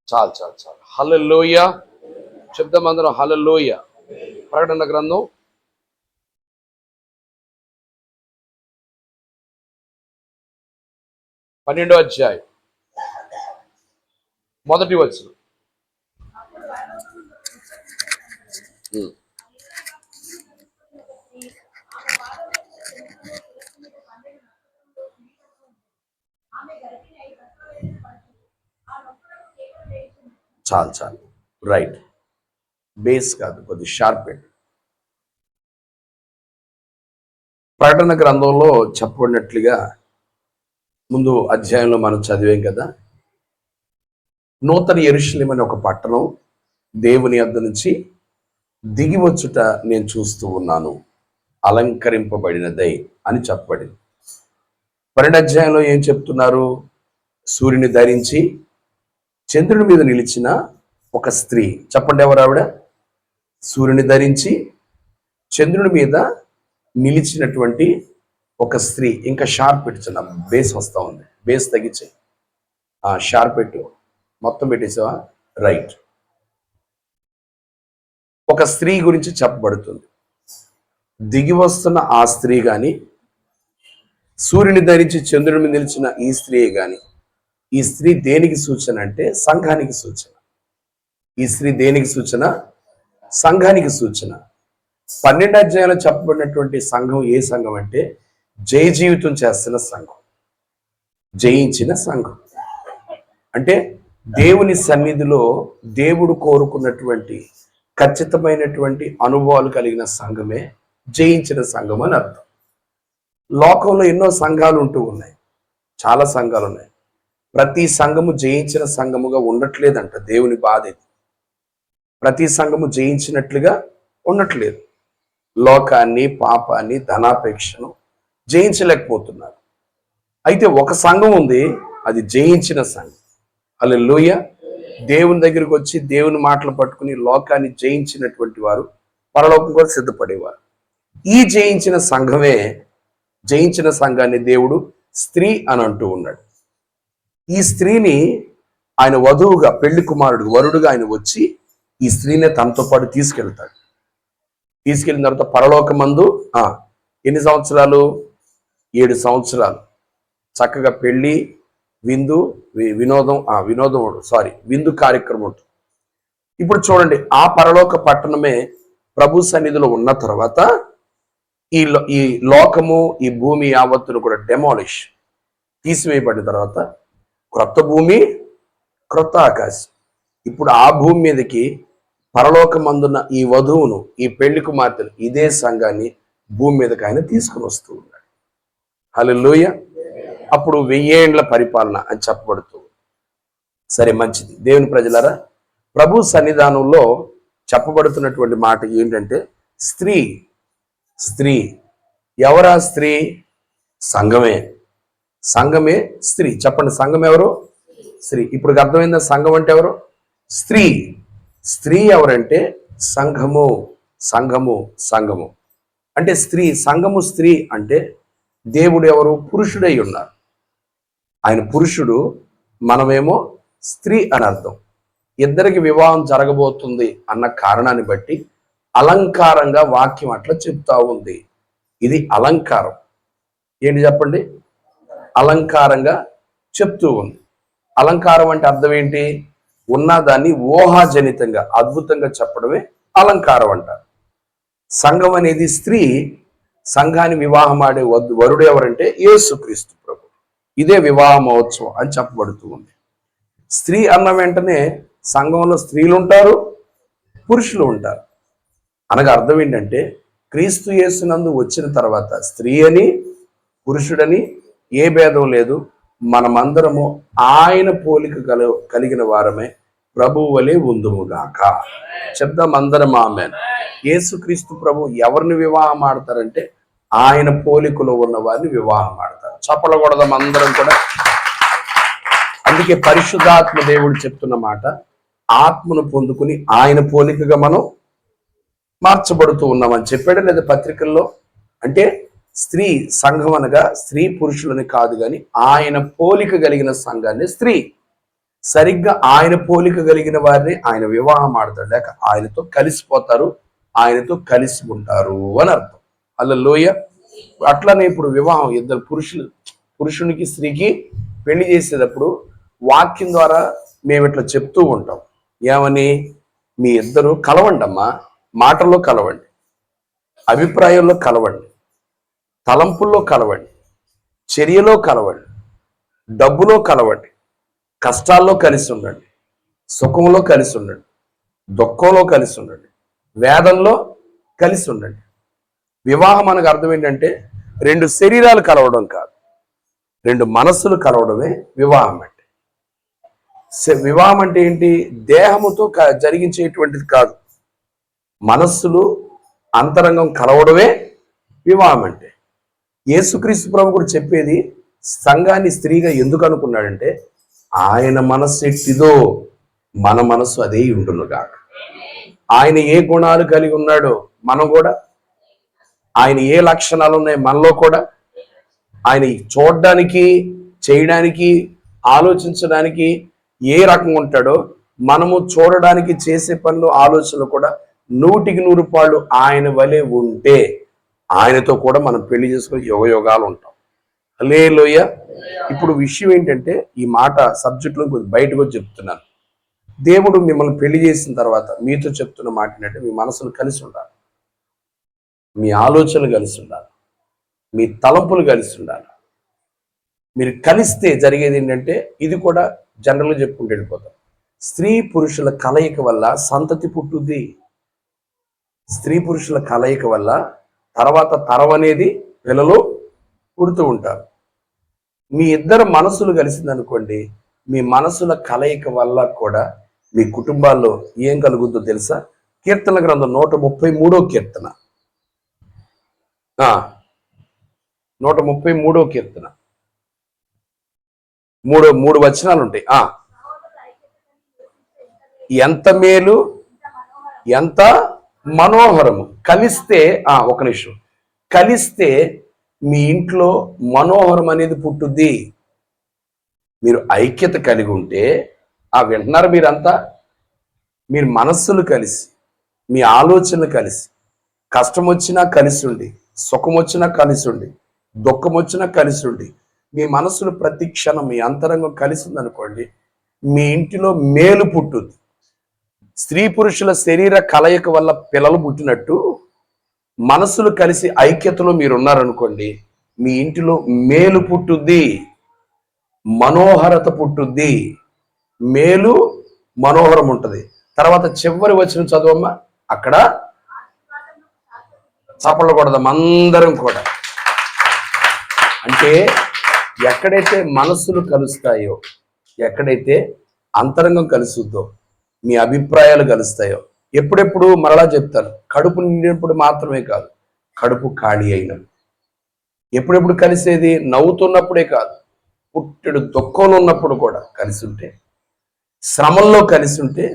చాలు చాలు చాలు. హల్లెలూయా చెప్దాం అందరం, హల్లెలూయా. ప్రకటన గ్రంథం 12వ అధ్యాయం 1వ వచనం. చాలు చాలు, రైట్. బేస్ కాదు, కొద్ది షార్ప్. ప్రకటన గ్రంథంలో చెప్పబడినట్లుగా ముందు అధ్యాయంలో మనం చదివాం కదా, నూతన యెరూషలేము అనే ఒక పట్టణం దేవుని యొద్ద నుంచి దిగి వచ్చుట నేను చూస్తూ ఉన్నాను, అలంకరింపబడినదై అని చెప్పబడింది. 12వ అధ్యాయంలో ఏం చెప్తున్నారు? సూర్యుని ధరించి చంద్రుని మీద నిలిచిన ఒక స్త్రీ. చెప్పండి, ఎవరు ఆవిడ? సూర్యుని ధరించి చంద్రుని మీద నిలిచినటువంటి ఒక స్త్రీ. ఇంకా షార్ప్ పెట్టుచున్న బేస్ వస్తూ ఉంది, బేస్ తగ్గించే, షార్ప్ పెట్టు, మొత్తం పెట్టేసావా? రైట్. ఒక స్త్రీ గురించి చెప్పబడుతుంది. దిగి వస్తున్న ఆ స్త్రీ కానీ, సూర్యుని ధరించి చంద్రుని మీద నిలిచిన ఈ స్త్రీ కానీ, ఈ స్త్రీ దేనికి సూచన అంటే సంఘానికి సూచన. ఈ స్త్రీ దేనికి సూచన? సంఘానికి సూచన. 12వ అధ్యాయంలో చెప్పబడినటువంటి సంఘం ఏ సంఘం అంటే జయ జీవితం చేస్తున్న సంఘం, జయించిన సంఘం. అంటే దేవుని సన్నిధిలో దేవుడు కోరుకున్నటువంటి ఖచ్చితమైనటువంటి అనుభవాలు కలిగిన సంఘమే జయించిన సంఘం అని అర్థం. లోకంలో ఎన్నో సంఘాలు ఉంటూ ఉన్నాయి, చాలా సంఘాలు ఉన్నాయి. ప్రతి సంఘము జయించిన సంఘముగా ఉండట్లేదంట. దేవుని బాధ ఇది. ప్రతి సంఘము జయించినట్లుగా ఉండట్లేదు. లోకాన్ని, పాపాన్ని, ధనాపేక్షను జయించలేకపోతున్నారు. అయితే ఒక సంఘం ఉంది, అది జయించిన సంఘం. హల్లెలూయా. దేవుని దగ్గరికి వచ్చి దేవుని మాటలు పట్టుకుని లోకాన్ని జయించినటువంటి వారు పరలోకం కూడా సిద్ధపడేవారు. ఈ జయించిన సంఘమే, జయించిన సంఘాన్ని దేవుడు స్త్రీ అని అంటూ ఉన్నాడు. ఈ స్త్రీని ఆయన వధువుగా, పెళ్లి కుమారుడు, వరుడుగా ఆయన వచ్చి ఈ స్త్రీనే తనతో పాటు తీసుకెళ్తాడు. తీసుకెళ్ళిన తర్వాత పరలోకమందు ఎన్ని సంవత్సరాలు? 7 సంవత్సరాలు చక్కగా పెళ్లి, విందు, విందు కార్యక్రమం ఉంటుంది. ఇప్పుడు చూడండి, ఆ పరలోక పట్టణమే ప్రభు సన్నిధిలో ఉన్న తర్వాత ఈ లోకము, ఈ భూమి యావత్తును కూడా డెమాలిష్, తీసివేయబడిన తర్వాత క్రొత్త భూమి, క్రొత్త ఆకాశం. ఇప్పుడు ఆ భూమి మీదకి పరలోకమందున్న ఈ వధువును, ఈ పెళ్లి కుమార్తెను, ఇదే సంఘాన్ని భూమి మీదకి ఆయన తీసుకుని వస్తూ ఉన్నాడు. హల్లెలూయా. అప్పుడు 1000 ఏండ్ల పరిపాలన అని చెప్పబడుతూ. సరే, మంచిది. దేవుని ప్రజలారా, ప్రభు సన్నిధానంలో చెప్పబడుతున్నటువంటి మాట ఏంటంటే స్త్రీ. స్త్రీ ఎవరా? స్త్రీ సంఘమే. సంఘమే స్త్రీ. చెప్పండి, సంఘం ఎవరు? స్త్రీ. ఇప్పుడు అర్థమైందా? సంఘం అంటే ఎవరు? స్త్రీ. స్త్రీ ఎవరంటే సంఘము. సంఘము, సంఘము అంటే స్త్రీ. సంఘము స్త్రీ అంటే దేవుడు ఎవరు? పురుషుడై ఉన్నారు. ఆయన పురుషుడు, మనమేమో స్త్రీ అని అర్థం. ఇద్దరికి వివాహం జరగబోతుంది అన్న కారణాన్ని బట్టి అలంకారంగా వాక్యం అట్లా చెప్తా ఉంది. ఇది అలంకారం. ఏంటి చెప్పండి? అలంకారంగా చెప్తూ ఉంది. అలంకారం అంటే అర్థం ఏంటి? ఉన్నదాన్ని ఊహాజనితంగా, అద్భుతంగా చెప్పడమే అలంకారం అంటారు. సంఘం అనేది స్త్రీ. సంఘాన్ని వివాహం ఆడే వరుడు ఎవరంటే యేసుక్రీస్తు ప్రభు. ఇదే వివాహ మహోత్సవం అని చెప్పబడుతూ ఉంది. స్త్రీ అన్న వెంటనే సంఘంలో స్త్రీలు ఉంటారు, పురుషులు ఉంటారు. అనగా అర్థం ఏంటంటే క్రీస్తు యేసునందు వచ్చిన తర్వాత స్త్రీ అని, పురుషుడని ఏ భేదం లేదు. మనమందరము ఆయన పోలిక కలిగిన వారమే, ప్రభువు వలె ఉందుముగాక. చెప్దాం అందరం ఆమేన్. యేసుక్రీస్తు ప్రభు ఎవరిని వివాహం ఆడతారంటే ఆయన పోలికలో ఉన్న వారిని వివాహం ఆడతారు. చప్పలకూడదాం అందరం కూడా. అందుకే పరిశుద్ధాత్మ దేవుడు చెప్తున్న మాట, ఆత్మను పొందుకుని ఆయన పోలికగా మనం మార్చబడుతూ ఉన్నామని చెప్పాడు లేదా పత్రికల్లో? అంటే స్త్రీ సంఘం అనగా స్త్రీ పురుషులని కాదు, కానీ ఆయన పోలిక కలిగిన సంఘాన్ని స్త్రీ. సరిగ్గా ఆయన పోలిక కలిగిన వారిని ఆయన వివాహం ఆడతాడు, లేక ఆయనతో కలిసిపోతారు, ఆయనతో కలిసి ఉంటారు అని అర్థం. హల్లెలూయా. అట్లానే ఇప్పుడు వివాహం ఇద్దరు పురుషునికి స్త్రీకి పెళ్లి చేసేటప్పుడు వాక్యం ద్వారా మేము ఇట్లా చెప్తూ ఉంటాం. ఏమని? మీ ఇద్దరు కలవండి అమ్మా, మాటల్లో కలవండి, అభిప్రాయంలో కలవండి, తలంపుల్లో కలవండి, చర్యలో కలవండి, డబ్బులో కలవండి, కష్టాల్లో కలిసి ఉండండి, సుఖంలో కలిసి ఉండండి, దుఃఖంలో కలిసి ఉండండి, వేదంలో కలిసి ఉండండి. వివాహం అనగా అర్థం ఏంటంటే రెండు శరీరాలు కలవడం కాదు, రెండు మనస్సులు కలవడమే వివాహం అంటే. వివాహం అంటే ఏంటి? దేహముతో జరిగించేటువంటిది కాదు, మనస్సులు అంతరంగం కలవడమే వివాహం అంటే. యేసుక్రీస్తు ప్రభు కూడా చెప్పేది సంఘాన్ని స్త్రీగా ఎందుకు అనుకున్నాడంటే, ఆయన మనస్సు ఎట్టిదో మన మనస్సు అదే ఉండునుగా. ఆయన ఏ గుణాలు కలిగి ఉన్నాడో మనం కూడా, ఆయన ఏ లక్షణాలు ఉన్నాయి మనలో కూడా, ఆయన చూడడానికి, చేయడానికి, ఆలోచించడానికి ఏ రకంగా ఉంటాడో మనము చూడడానికి, చేసే పనులు, ఆలోచనలు కూడా 100% ఆయన వలె ఉంటే ఆయనతో కూడా మనం పెళ్లి చేసుకుని యుగయుగాలు ఉంటాం. హల్లెలూయ. ఇప్పుడు విషయం ఏంటంటే, ఈ మాట సబ్జెక్టులో బయటకు వచ్చి చెప్తున్నాను. దేవుడు మిమ్మల్ని పెళ్లి చేసిన తర్వాత మీతో చెప్తున్న మాట ఏంటంటే, మీ మనసులు కలిసి ఉండాలి, మీ ఆలోచనలు కలిసి ఉండాలి, మీ తలంపులు కలిసి ఉండాలి. మీరు కలిస్తే జరిగేది ఏంటంటే, ఇది కూడా జనరల్గా చెప్పుకుంటూ వెళ్ళిపోతాం, స్త్రీ పురుషుల కలయిక వల్ల సంతతి పుట్టుద్ది. స్త్రీ పురుషుల కలయిక వల్ల తర్వాత తరం అనేది పిల్లలు పుడుతూ ఉంటారు. మీ ఇద్దరు మనసులు కలిసిందనుకోండి, మీ మనసుల కలయిక వల్ల కూడా మీ కుటుంబాల్లో ఏం కలుగుద్దో తెలుసా? కీర్తన గ్రంథం 133వ కీర్తన, 133వ కీర్తన, మూడు వచనాలు ఉంటాయి. ఎంత మేలు, ఎంత మనోహరము. కలిస్తే ఒక నిమిషం, కలిస్తే మీ ఇంట్లో మనోహరం అనేది పుట్టుద్ది. మీరు ఐక్యత కలిగి ఉంటే, వింటున్నారు మీరంతా, మీరు మనస్సులు కలిసి, మీ ఆలోచనలు కలిసి, కష్టం వచ్చినా కలిసి ఉండి, సుఖం వచ్చినా కలిసి ఉండి, దుఃఖం వచ్చినా కలిసి ఉండి, మీ మనస్సులు ప్రతి క్షణం, మీ అంతరంగం కలిసి ఉందనుకోండి, మీ ఇంటిలో మేలు పుట్టుద్ది. స్త్రీ పురుషుల శరీర కలయిక వల్ల పిల్లలు పుట్టినట్టు, మనసులు కలిసి ఐక్యతలో మీరు ఉన్నారనుకోండి, మీ ఇంటిలో మేలు పుట్టుద్ది, మనోహరత పుట్టుద్ది. మేలు మనోహరం ఉంటది. తర్వాత చివరి వచనం చదువమ్మా. అక్కడ చప్పట్లు కొడదాం అందరం కూడా. అంటే ఎక్కడైతే మనస్సులు కలుస్తాయో, ఎక్కడైతే అంతరంగం కలుస్తుందో, మీ అభిప్రాయాలు కలుస్తాయో, ఎప్పుడెప్పుడు మరలా చెప్తాను, కడుపు నిండినప్పుడు మాత్రమే కాదు, కడుపు ఖాళీ అయినప్పుడు. ఎప్పుడెప్పుడు కలిసేది? నవ్వుతున్నప్పుడే కాదు, పుట్టెడు దుఃఖంలో ఉన్నప్పుడు కూడా కలిసి ఉంటే, శ్రమల్లో కలిసి ఉంటే,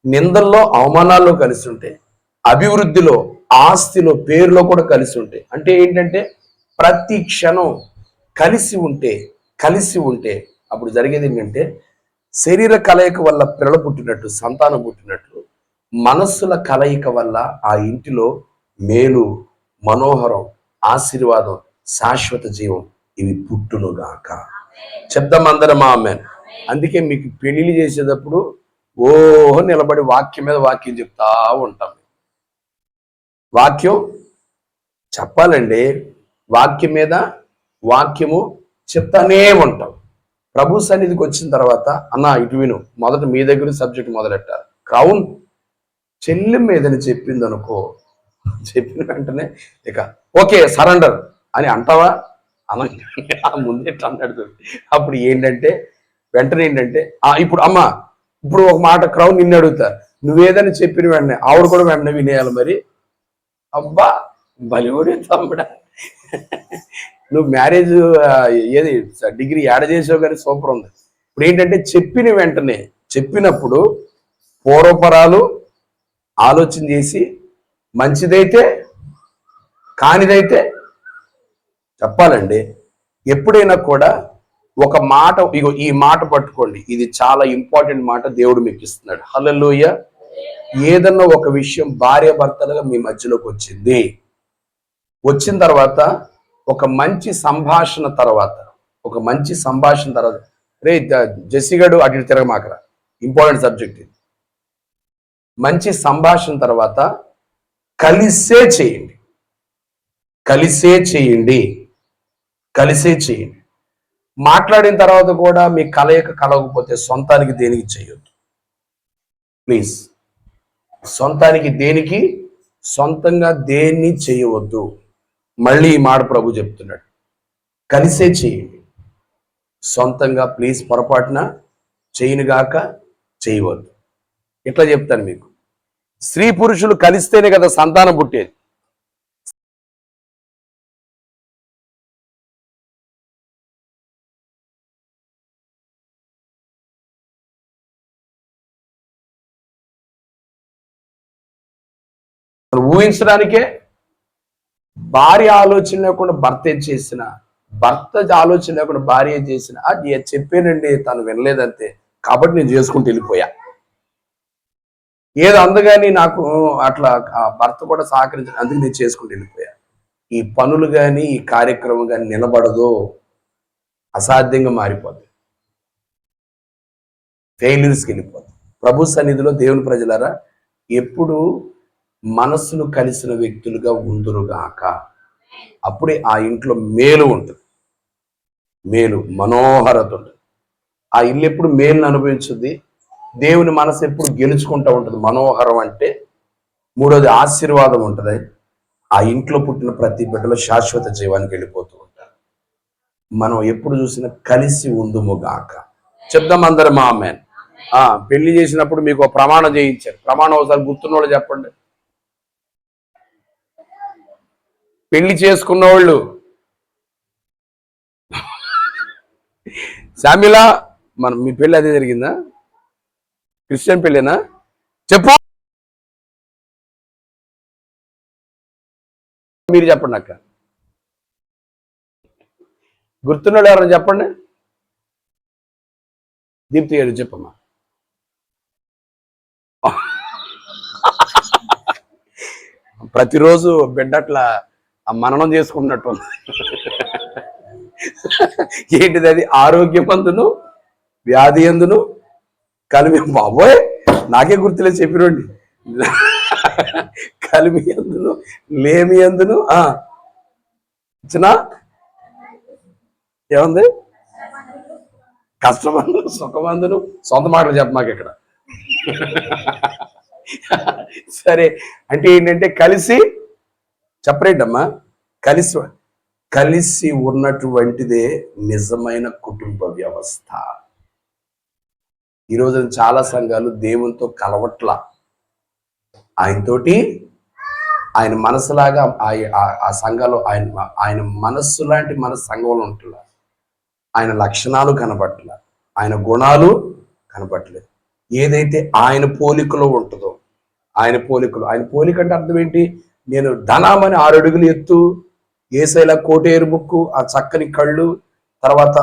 నిందల్లో అవమానాల్లో కలిసి ఉంటే, అభివృద్ధిలో, ఆస్తిలో, పేరులో కూడా కలిసి ఉంటే. అంటే ఏంటంటే ప్రతి క్షణం కలిసి ఉంటే అప్పుడు జరిగేది ఏంటంటే, శరీర కలయిక వల్ల పిల్లలు పుట్టినట్టు, సంతానం పుట్టినట్లు, మనస్సుల కలయిక వల్ల ఆ ఇంటిలో మేలు, మనోహరం, ఆశీర్వాదం, శాశ్వత జీవం ఇవి పుట్టునుగాక. చెప్దాం అందరం ఆమేన్. అందుకే మీకు పెళ్లిళ్ళు చేసేటప్పుడు నిలబడి వాక్యం మీద వాక్యం చెప్తా ఉంటాం. వాక్యం చెప్పాలండి, వాక్యం మీద వాక్యము చెప్తానే ఉంటాం. ప్రభు సన్నిధికి వచ్చిన తర్వాత, అన్న ఇటు విను, మొదట మీ దగ్గర సబ్జెక్ట్ మొదలెట్టారు. క్రౌన్ చెల్లి మీదని చెప్పింది అనుకో, చెప్పిన వెంటనే ఇక ఓకే సరెండర్ అని అంటావా? ముందే అన్నాడు. అప్పుడు ఏంటంటే వెంటనే ఇప్పుడు అమ్మ, ఇప్పుడు ఒక మాట క్రౌన్ నిన్ను అడుగుతా, నువ్వేదని చెప్పిన వెంటనే ఆవిడ కూడా వెంటనే వినేయాలి. మరి అబ్బా బలివుడి తమ్ముడా, నువ్వు మ్యారేజ్ ఏది డిగ్రీ యాడ చేసావు కానీ సూపర్ ఉంది. ఇప్పుడు ఏంటంటే చెప్పిన వెంటనే, చెప్పినప్పుడు పూర్వపరాలు ఆలోచన చేసి, మంచిదైతే కానిదైతే చెప్పాలండి. ఎప్పుడైనా కూడా ఒక మాట, ఇగో ఈ మాట పట్టుకోండి, ఇది చాలా ఇంపార్టెంట్ మాట దేవుడు మీకు ఇస్తున్నాడు. హల్లెలూయా. ఏదన్నా ఒక విషయం భార్య భర్తలుగా మీ మధ్యలోకి వచ్చిన తర్వాత ఒక మంచి సంభాషణ తర్వాత రే జెసిగడు అటు ఇటు తిరగమాకరా, ఇంపార్టెంట్ సబ్జెక్ట్ ఇది. మంచి సంభాషణ తర్వాత కలిసే చేయండి, కలిసే చేయండి, కలిసే చేయండి. మాట్లాడిన తర్వాత కూడా మీ కలయిక కలగకపోతే సొంతానికి దేనికి చేయొద్దు ప్లీజ్. సొంతంగా దేన్ని చేయవద్దు. మళ్ళీ ఈ మాట ప్రభు చెప్తున్నాడు, కలిసే చేయండి. సొంతంగా ప్లీజ్ పొరపాటున చేయనుగాక చేయవద్దు. ఇట్లా చెప్తాను మీకు, స్త్రీ పురుషులు కలిస్తేనే కదా సంతానం పుట్టేది. ఊహించడానికే భార్య ఆలోచన లేకుండా భర్త చేసిన, భర్త ఆలోచన లేకుండా భార్య చేసిన, అది చెప్పానండి తను వినలేదంతే, కాబట్టి నేను చేసుకుంటూ వెళ్ళిపోయా. ఏదో అందగాని నాకు అట్లా ఆ భర్త కూడా సహకరించాను, అందుకు నేను చేసుకుంటూ వెళ్ళిపోయా. ఈ పనులు కానీ ఈ కార్యక్రమం కానీ నిలబడదు, అసాధ్యంగా మారిపోద్ది, ఫెయిల్యూర్స్కి వెళ్ళిపోద్ది. ప్రభు సన్నిధిలో దేవుని ప్రజలారా ఎప్పుడు మనస్సును కలిసిన వ్యక్తులుగా ఉందురుగాక. అప్పుడే ఆ ఇంట్లో మేలు ఉంటుంది, మేలు మనోహరత ఉంటుంది. ఆ ఇల్లు ఎప్పుడు మేలును అనుభవించుద్ది, దేవుని మనసు ఎప్పుడు గెలుచుకుంటూ ఉంటుంది. మనోహరం అంటే మూడోది ఆశీర్వాదం ఉంటుంది. ఆ ఇంట్లో పుట్టిన ప్రతి బిడ్డలో శాశ్వత జీవానికి వెళ్ళిపోతూ ఉంటారు. మనం ఎప్పుడు చూసినా కలిసి ఉందుముగాక. చెప్దాం అందరం ఆమేన్. పెళ్లి చేసినప్పుడు మీకు ప్రమాణం చేయించారు, ప్రమాణం ఒకసారి గుర్తున్న వాళ్ళు చెప్పండి. పెళ్లి చేసుకున్న వాళ్ళు శామిలా, మీ పెళ్లి అదే జరిగిందా? క్రిస్టియన్ పెళ్ళేనా? చెప్పు, మీరు చెప్పండి అక్క. గుర్తున్నాడు ఎవరైనా చెప్పండి. దీప్తి గారు చెప్పమ్మా. ప్రతిరోజు బిడ్డ అట్లా మననం చేసుకున్నట్టు ఏంటిది అది? ఆరోగ్యమందును వ్యాధి ఎందును కలిమి, బాబోయ్ నాకే గుర్తులేదు చెప్పినండి. కలిమి ఎందును లేమి ఎందును ఇచ్చిన ఏముంది, కష్టమందును సుఖమందును, సొంత మాటలు చెప్ప మాకు ఇక్కడ. సరే, అంటే ఏంటంటే కలిసి చెప్పరేంటమ్మా, కలిసి ఉన్నటువంటిదే నిజమైన కుటుంబ వ్యవస్థ. ఈరోజు చాలా సంఘాలు దేవునితో కలవట్ల, ఆయనతోటి ఆయన మనసులాగా ఆ సంఘాలు ఆయన మనస్సు లాంటి మన సంఘంలో ఉంటున్నారు. ఆయన లక్షణాలు కనబట్ల, ఆయన గుణాలు కనబట్టలేదు. ఏదైతే ఆయన పోలికలో ఉంటుందో, ఆయన పోలిక అంటే అర్థం ఏంటి? నేను ధనామని 6 అడుగులు ఎత్తు, ఏసైలా కోటేరు ముక్కు, ఆ చక్కని కళ్ళు, తర్వాత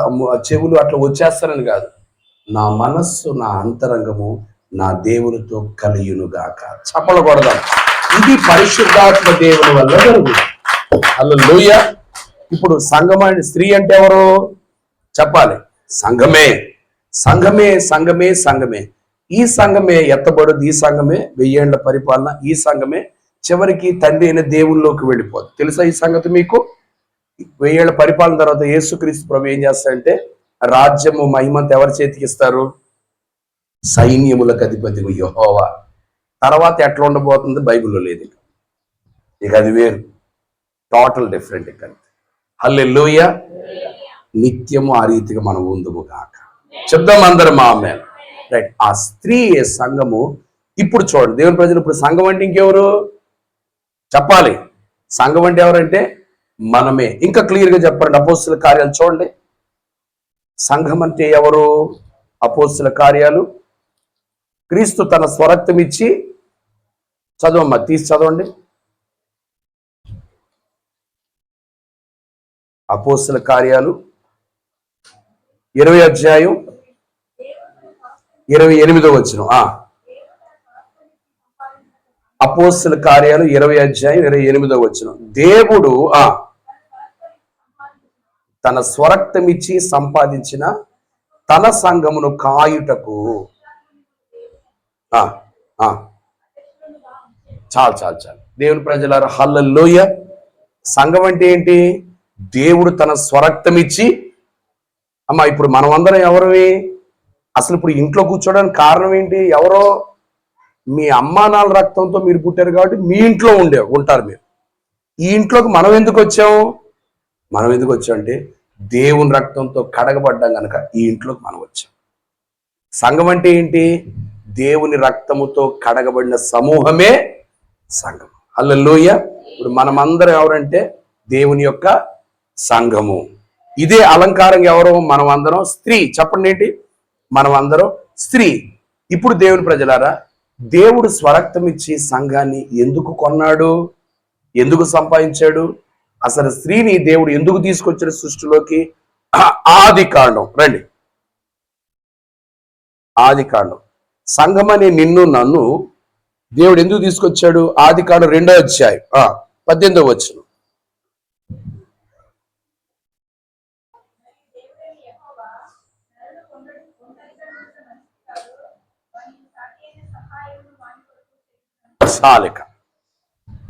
చెవులు అట్లా వచ్చేస్తానని కాదు. నా మనస్సు, నా అంతరంగము నా దేవునితో కలియునుగాక. చప్పలు కొడదాం. ఇది పరిశుద్ధాత్మ దేవుని వల్ల జరుగుతుంది. హల్లెలూయా. ఇప్పుడు సంఘమైన స్త్రీ అంటే ఎవరు చెప్పాలి? సంఘమే, సంఘమే, సంఘమే, సంఘమే. ఈ సంఘమే ఎత్తబడుద్ది, ఈ సంఘమే 1000 ఏళ్ల పరిపాలన, ఈ సంఘమే చివరికి తండ్రి అయిన దేవుల్లోకి వెళ్ళిపోదు. తెలుసా ఈ సంగతి మీకు? 1000 ఏళ్ల పరిపాలన తర్వాత యేసుక్రీస్తు ప్రభు ఏం చేస్తారంటే రాజ్యము మహిమంత ఎవరి చేతికి ఇస్తారు? సైన్యములకు అధిపతి యెహోవా. తర్వాత ఎట్లా ఉండబోతుంది బైబిల్లో లేదు, ఇక అది వేరు, టోటల్ డిఫరెంట్. ఇక్కడ హల్లెలూయా. నిత్యము ఆ రీతిగా మనం ఉందుము కాక. చెప్దాం అందరం ఆమేన్. రైట్. ఆ స్త్రీ సంఘము. ఇప్పుడు చూడండి దేవుని ప్రజలు, ఇప్పుడు సంఘం అంటే ఇంకెవరు చెప్పాలి? సంఘం అంటే ఎవరంటే మనమే. ఇంకా క్లియర్గా చెప్పండి. అపోస్తుల కార్యాలు చూడండి. సంఘం అంటే ఎవరు? అపోస్తుల కార్యాలు. క్రీస్తు తన స్వరక్తం ఇచ్చి, చదవమ్మా, తీసి చదవండి. అపోస్తల కార్యాలు 20 అధ్యాయం 28వ వచనం. అపోస్తల కార్యాలు 20 అధ్యాయం 28వ వచనం. దేవుడు తన స్వరక్తమిచ్చి సంపాదించిన తన సంఘమును కాయుటకు చాలు దేవుని ప్రజలారా, హల్లెలూయ. సంఘం అంటే ఏంటి? దేవుడు తన స్వరక్తమిచ్చి, ఇప్పుడు మనమందరం ఎవరివి? అసలు ఇప్పుడు ఇంట్లో కూర్చోడానికి కారణం ఏంటి? ఎవరో మీ అమ్మా నాన్న రక్తంతో మీరు పుట్టారు కాబట్టి మీ ఇంట్లో ఉంటారు మీరు. ఈ ఇంట్లోకి మనం ఎందుకు వచ్చాం అంటే దేవుని రక్తంతో కడగబడ్డాం కనుక ఈ ఇంట్లోకి మనం వచ్చాం. సంఘం అంటే ఏంటి? దేవుని రక్తముతో కడగబడిన సమూహమే సంఘం. హల్లెలూయ. ఇప్పుడు మనమందరం ఎవరంటే దేవుని యొక్క సంఘము. ఇదే అలంకారం ఎవరు? మనం అందరం స్త్రీ. చెప్పండి ఏంటి? మనం అందరం స్త్రీ. ఇప్పుడు దేవుని ప్రజలారా, దేవుడు స్వరక్తం ఇచ్చి సంఘాన్ని ఎందుకు కొన్నాడు? ఎందుకు సంపాదించాడు? అసలు స్త్రీని దేవుడు ఎందుకు తీసుకొచ్చాడు సృష్టిలోకి? ఆది కాండం రండి. ఆది కాండం. సంఘం అనే నిన్ను నన్ను దేవుడు ఎందుకు తీసుకొచ్చాడు? ఆది కాండం 2వ అధ్యాయం 18వ వచనం.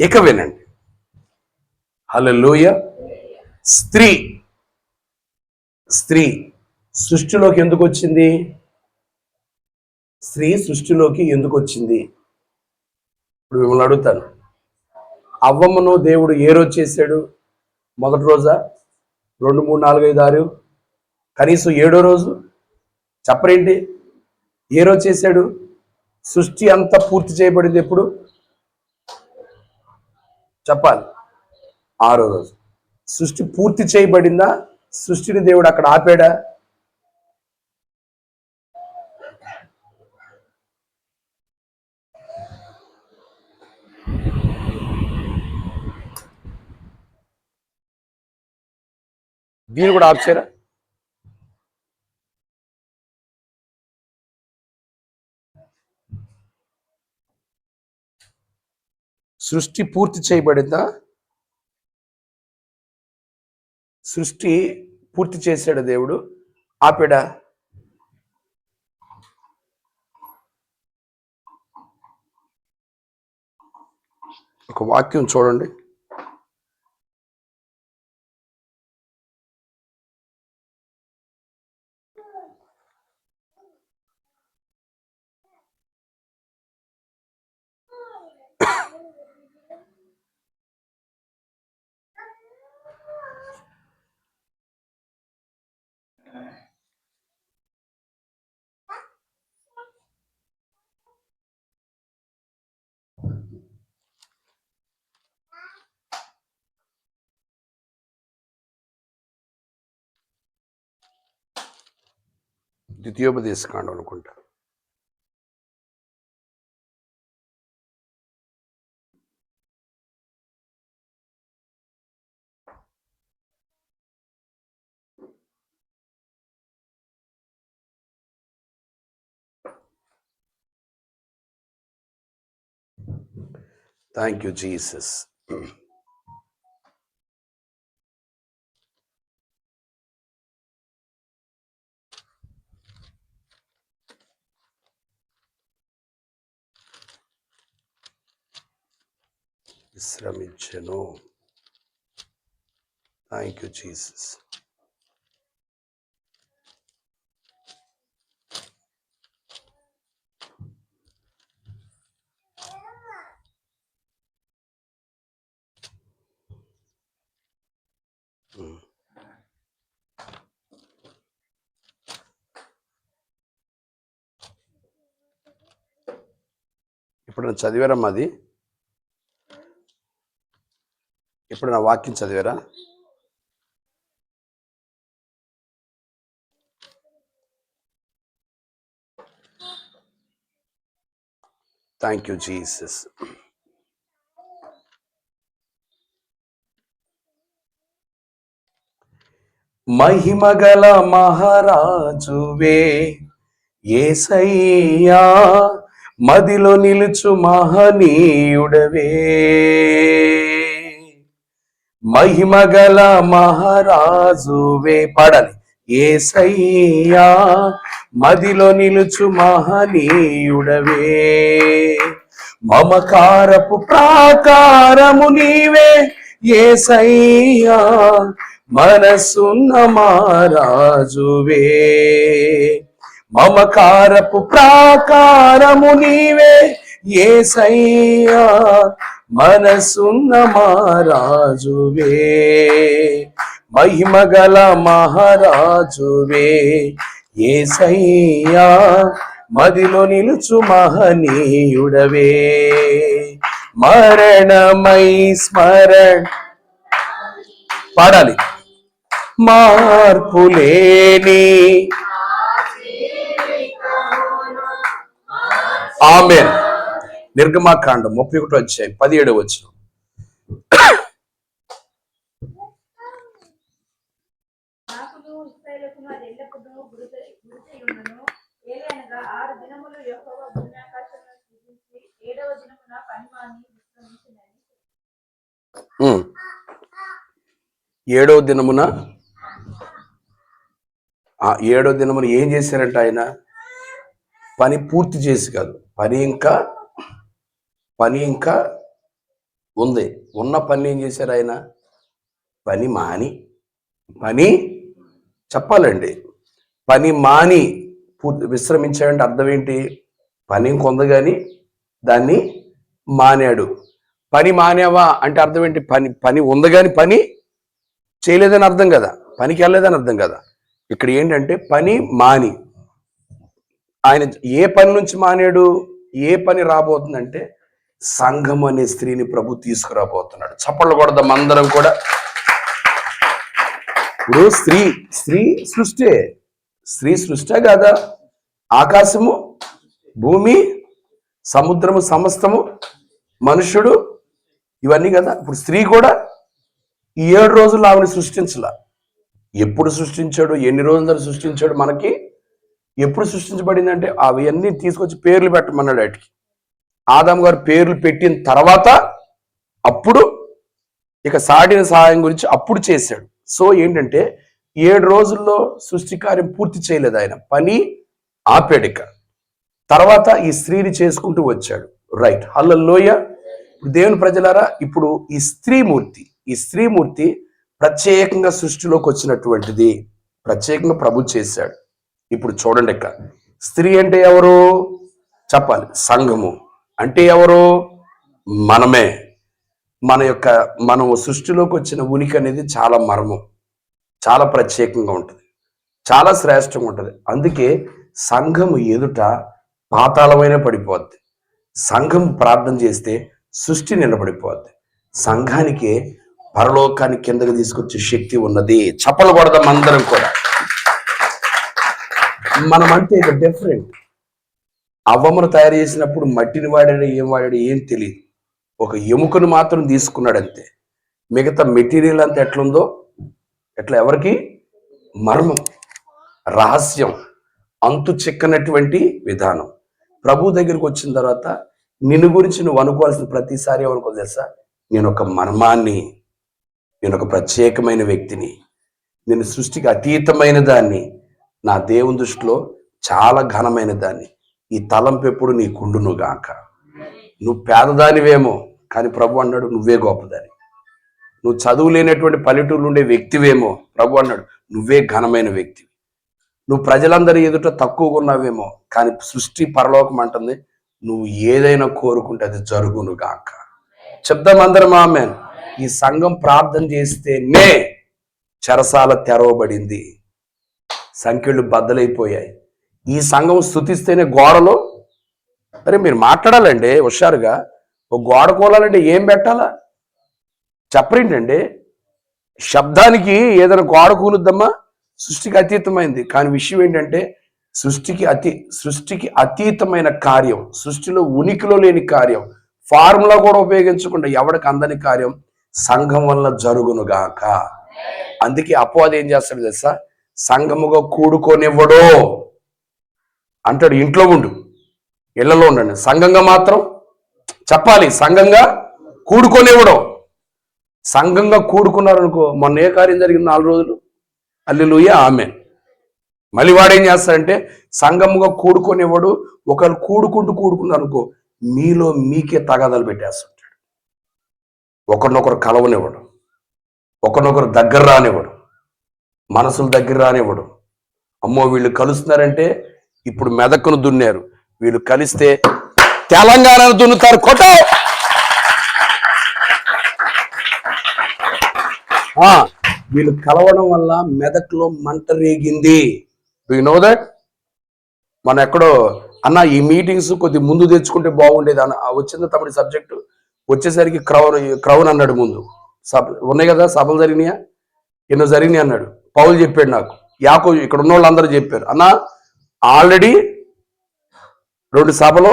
ఇక వినండి. హల్లెలూయా. స్త్రీ సృష్టిలోకి ఎందుకు వచ్చింది? స్త్రీ సృష్టిలోకి ఎందుకు వచ్చింది? ఇప్పుడు మిమ్మల్ని అడుగుతాను, అవ్వమ్మను దేవుడు ఏ రోజు చేశాడు? మొదటి రోజా? 2, 3, 4, 5, 6, కనీసం 7వ రోజు? చెప్పరేంటి? ఏ రోజు చేశాడు? సృష్టి అంతా పూర్తి చేయబడింది ఎప్పుడు? చెప్పాలి. 6వ రోజు. సృష్టి పూర్తి చేయబడిందా? సృష్టిని దేవుడు అక్కడ ఆపాడా? దీన్ని కూడా ఆపుచేరా? సృష్టి పూర్తి చేయబడిందా? సృష్టి పూర్తి చేశాడు దేవుడు, ఆపాడా? ఒక వాక్యం చూడండి. ద్వితీయోపదేశకాండం అనుకుంటా. Thank you Jesus. విశ్రమించెను. Thank you Jesus. ఇప్పుడు చదివారమ్మా? అది ఇప్పుడు నా వాక్యం చదివారా? Thank you Jesus. మహిమగల మహారాజువే యేసయ్యా, మదిలో నిలుచు మహనీయుడవే. మహిమగల మహారాజువే, పాడాలి. యేసయ్యా, మదిలో నిలుచు మహనీయుడవే. మమకారపు ప్రాకారము నీవే యేసయ్యా, మనసున్న మహారాజువే. మమకారపు ప్రాకారము నీవే యేసయ్యా, మనసున్న మహారాజువే. మహిమగల మహారాజువే యేసయ్యా, మదిలో నిలుచు మహనీయుడవే. మరణమై స్మరణ, పాడాలి. మార్పులేని ఆమేన్. నిర్గమాకాండం 31:17. ఏడవ దినమున ఏం చేశారంట ఆయన? పని పూర్తి చేసి కాదు, పని ఇంకా ఉంది. ఉన్న పని ఏం చేశారు ఆయన? పని చెప్పాలండి. పని మాని విశ్రమించాడంటే అర్థం ఏంటి? పని ఇంకొంది కానీ దాన్ని మానాడు. పని మానేవా అంటే అర్థం ఏంటి? పని ఉంది కానీ పని చేయలేదని అర్థం కదా, పనికి వెళ్ళలేదని అర్థం కదా. ఇక్కడ ఏంటంటే పని మాని, ఆయన ఏ పని నుంచి మానాడు? ఏ పని రాబోతుందంటే సంఘం అనే స్త్రీని ప్రభు తీసుకురాబోతున్నాడు. చప్పట్లు కొడదాం అందరం కూడా. ఇప్పుడు స్త్రీ సృష్టే కాదా? ఆకాశము, భూమి, సముద్రము, సమస్తము, మనుషుడు, ఇవన్నీ కదా. ఇప్పుడు స్త్రీ కూడా ఈ 7 రోజులు ఆవిడ సృష్టించలా. ఎప్పుడు సృష్టించాడు? ఎన్ని రోజుల తర్వాత సృష్టించాడు? మనకి ఎప్పుడు సృష్టించబడిందంటే అవన్నీ తీసుకొచ్చి పేర్లు పెట్టమన్నాడు. వాటికి ఆదాము గారు పేర్లు పెట్టిన తర్వాత అప్పుడు ఇక సాడిన సహాయం గురించి అప్పుడు చేశాడు. సో ఏంటంటే 7 రోజుల్లో సృష్టి కార్యం పూర్తి చేయలేదు ఆయన, పని ఆపేడిక. తర్వాత ఈ స్త్రీని చేసుకుంటూ వచ్చాడు. రైట్, హల్లెలూయా. దేవుని ప్రజలారా, ఇప్పుడు ఈ స్త్రీమూర్తి ప్రత్యేకంగా సృష్టిలోకి వచ్చినటువంటిది, ప్రత్యేకంగా ప్రభు చేశాడు. ఇప్పుడు చూడండి, ఇక స్త్రీ అంటే ఎవరు చెప్పాలి? సంఘము అంటే ఎవరు? మనమే. మనం సృష్టిలోకి వచ్చిన ఉనికి అనేది చాలా మర్మం, చాలా ప్రత్యేకంగా ఉంటుంది, చాలా శ్రేష్టంగా ఉంటుంది. అందుకే సంఘము ఎదుట పాతాళమైన పడిపోద్ది. సంఘం ప్రార్థన చేస్తే సృష్టి నిలబడిపోద్ది. సంఘానికి పరలోకానికి కిందకి తీసుకొచ్చే శక్తి ఉన్నది. చప్పలు కొడదాం అందరం కూడా. మనం అంటే ఇక డిఫరెంట్. అవ్వమును తయారు చేసినప్పుడు మట్టిని వాడాడు, ఏం తెలియదు. ఒక ఎముకను మాత్రం తీసుకున్నాడు అంతే. మిగతా మెటీరియల్ అంతా ఎట్లుందో ఎట్లా ఎవరికి మర్మం, రహస్యం, అంతు చిక్కనటువంటి విధానం. ప్రభు దగ్గరికి వచ్చిన తర్వాత నిన్ను గురించి నువ్వు అనుకోవాల్సిన ప్రతిసారి ఏమనుకో తెలుసా? నేను ఒక మర్మాన్ని, నేను ఒక ప్రత్యేకమైన వ్యక్తిని, నేను సృష్టికి అతీతమైన దాన్ని, నా దేవుని దృష్టిలో చాలా ఘనమైన దాన్ని. ఈ తలంపు ఎప్పుడు నీకుండును గాక. నువ్వు పేదదానివేమో కానీ ప్రభు అన్నాడు నువ్వే గొప్పదాని. నువ్వు చదువు లేనటువంటి పల్లెటూరులో ఉండే వ్యక్తివేమో, ప్రభు అన్నాడు నువ్వే ఘనమైన వ్యక్తివి. నువ్వు ప్రజలందరి ఎదుట తక్కువగా ఉన్నావేమో కానీ సృష్టి పరలోకం అంటుంది నువ్వు ఏదైనా కోరుకుంటే అది జరుగును గాక. చెప్దాం అందరం ఆమేన్. ఈ సంఘం ప్రార్థన చేస్తేనే చెరసాల తెరవబడింది, సంఖ్యలు బద్దలైపోయాయి. ఈ సంఘం స్తుతిస్తేనే గోడలో, అరే మీరు మాట్లాడాలండి హుషారుగా. ఒక గోడ కూలాలంటే ఏం పెట్టాలా చెప్పరేంటండి? శబ్దానికి ఏదైనా గోడ కూలుద్దమ్మా? సృష్టికి అతీతమైంది. కానీ విషయం ఏంటంటే సృష్టికి అతీతమైన కార్యం, సృష్టిలో ఉనికిలో లేని కార్యం, ఫార్ములా కూడా ఉపయోగించకుండా ఎవడికి అందని కార్యం సంఘం వల్ల జరుగునుగాక. అందుకే అపవాది ఏం చేస్తాడు తెలుసా? సంఘముగా కూడుకోనివ్వడు అంటాడు. ఇంట్లో ఉండు, ఇళ్లలో ఉండండి, సంఘంగా మాత్రం చెప్పాలి, సంఘంగా కూడుకోనివ్వడం. సంఘంగా కూడుకున్నారనుకో, మొన్న ఏ కార్యం జరిగింది 4 రోజులు, హల్లెలూయా ఆమేన్. మళ్ళీ వాడేం చేస్తాడంటే సంఘముగా కూడుకోనివ్వడు. ఒకళ్ళు కూడుకున్నారనుకో, మీలో మీకే తగాదాలు పెట్టేస్తుంటాడు. ఒకరినొకరు కలవనివ్వడు, ఒకరినొకరు దగ్గర రానివ్వడు, మనసులు దగ్గర రానివ్వడు. అమ్మో వీళ్ళు కలుస్తున్నారంటే ఇప్పుడు మెదక్ను దున్నారు, వీళ్ళు కలిస్తే తెలంగాణను దున్నుతారు. కొట్ట వీళ్ళు కలవడం వల్ల మెదక్లో మంట రేగింది. Do you know that? మన ఎక్కడో అన్న ఈ మీటింగ్స్ కొద్ది ముందు తెచ్చుకుంటే బాగుండేది అన్న, వచ్చింది తమ్ముడి సబ్జెక్టు. వచ్చేసరికి క్రౌన్ అన్నాడు. ముందు ఉన్నాయి కదా సభలు జరిగినాయా, ఎన్నో జరిగినాయి అన్నాడు. పౌలు చెప్పాడు నాకు, యాకోబు, ఇక్కడ ఉన్న వాళ్ళందరూ చెప్పారు, అన్న ఆల్రెడీ 2 సభలు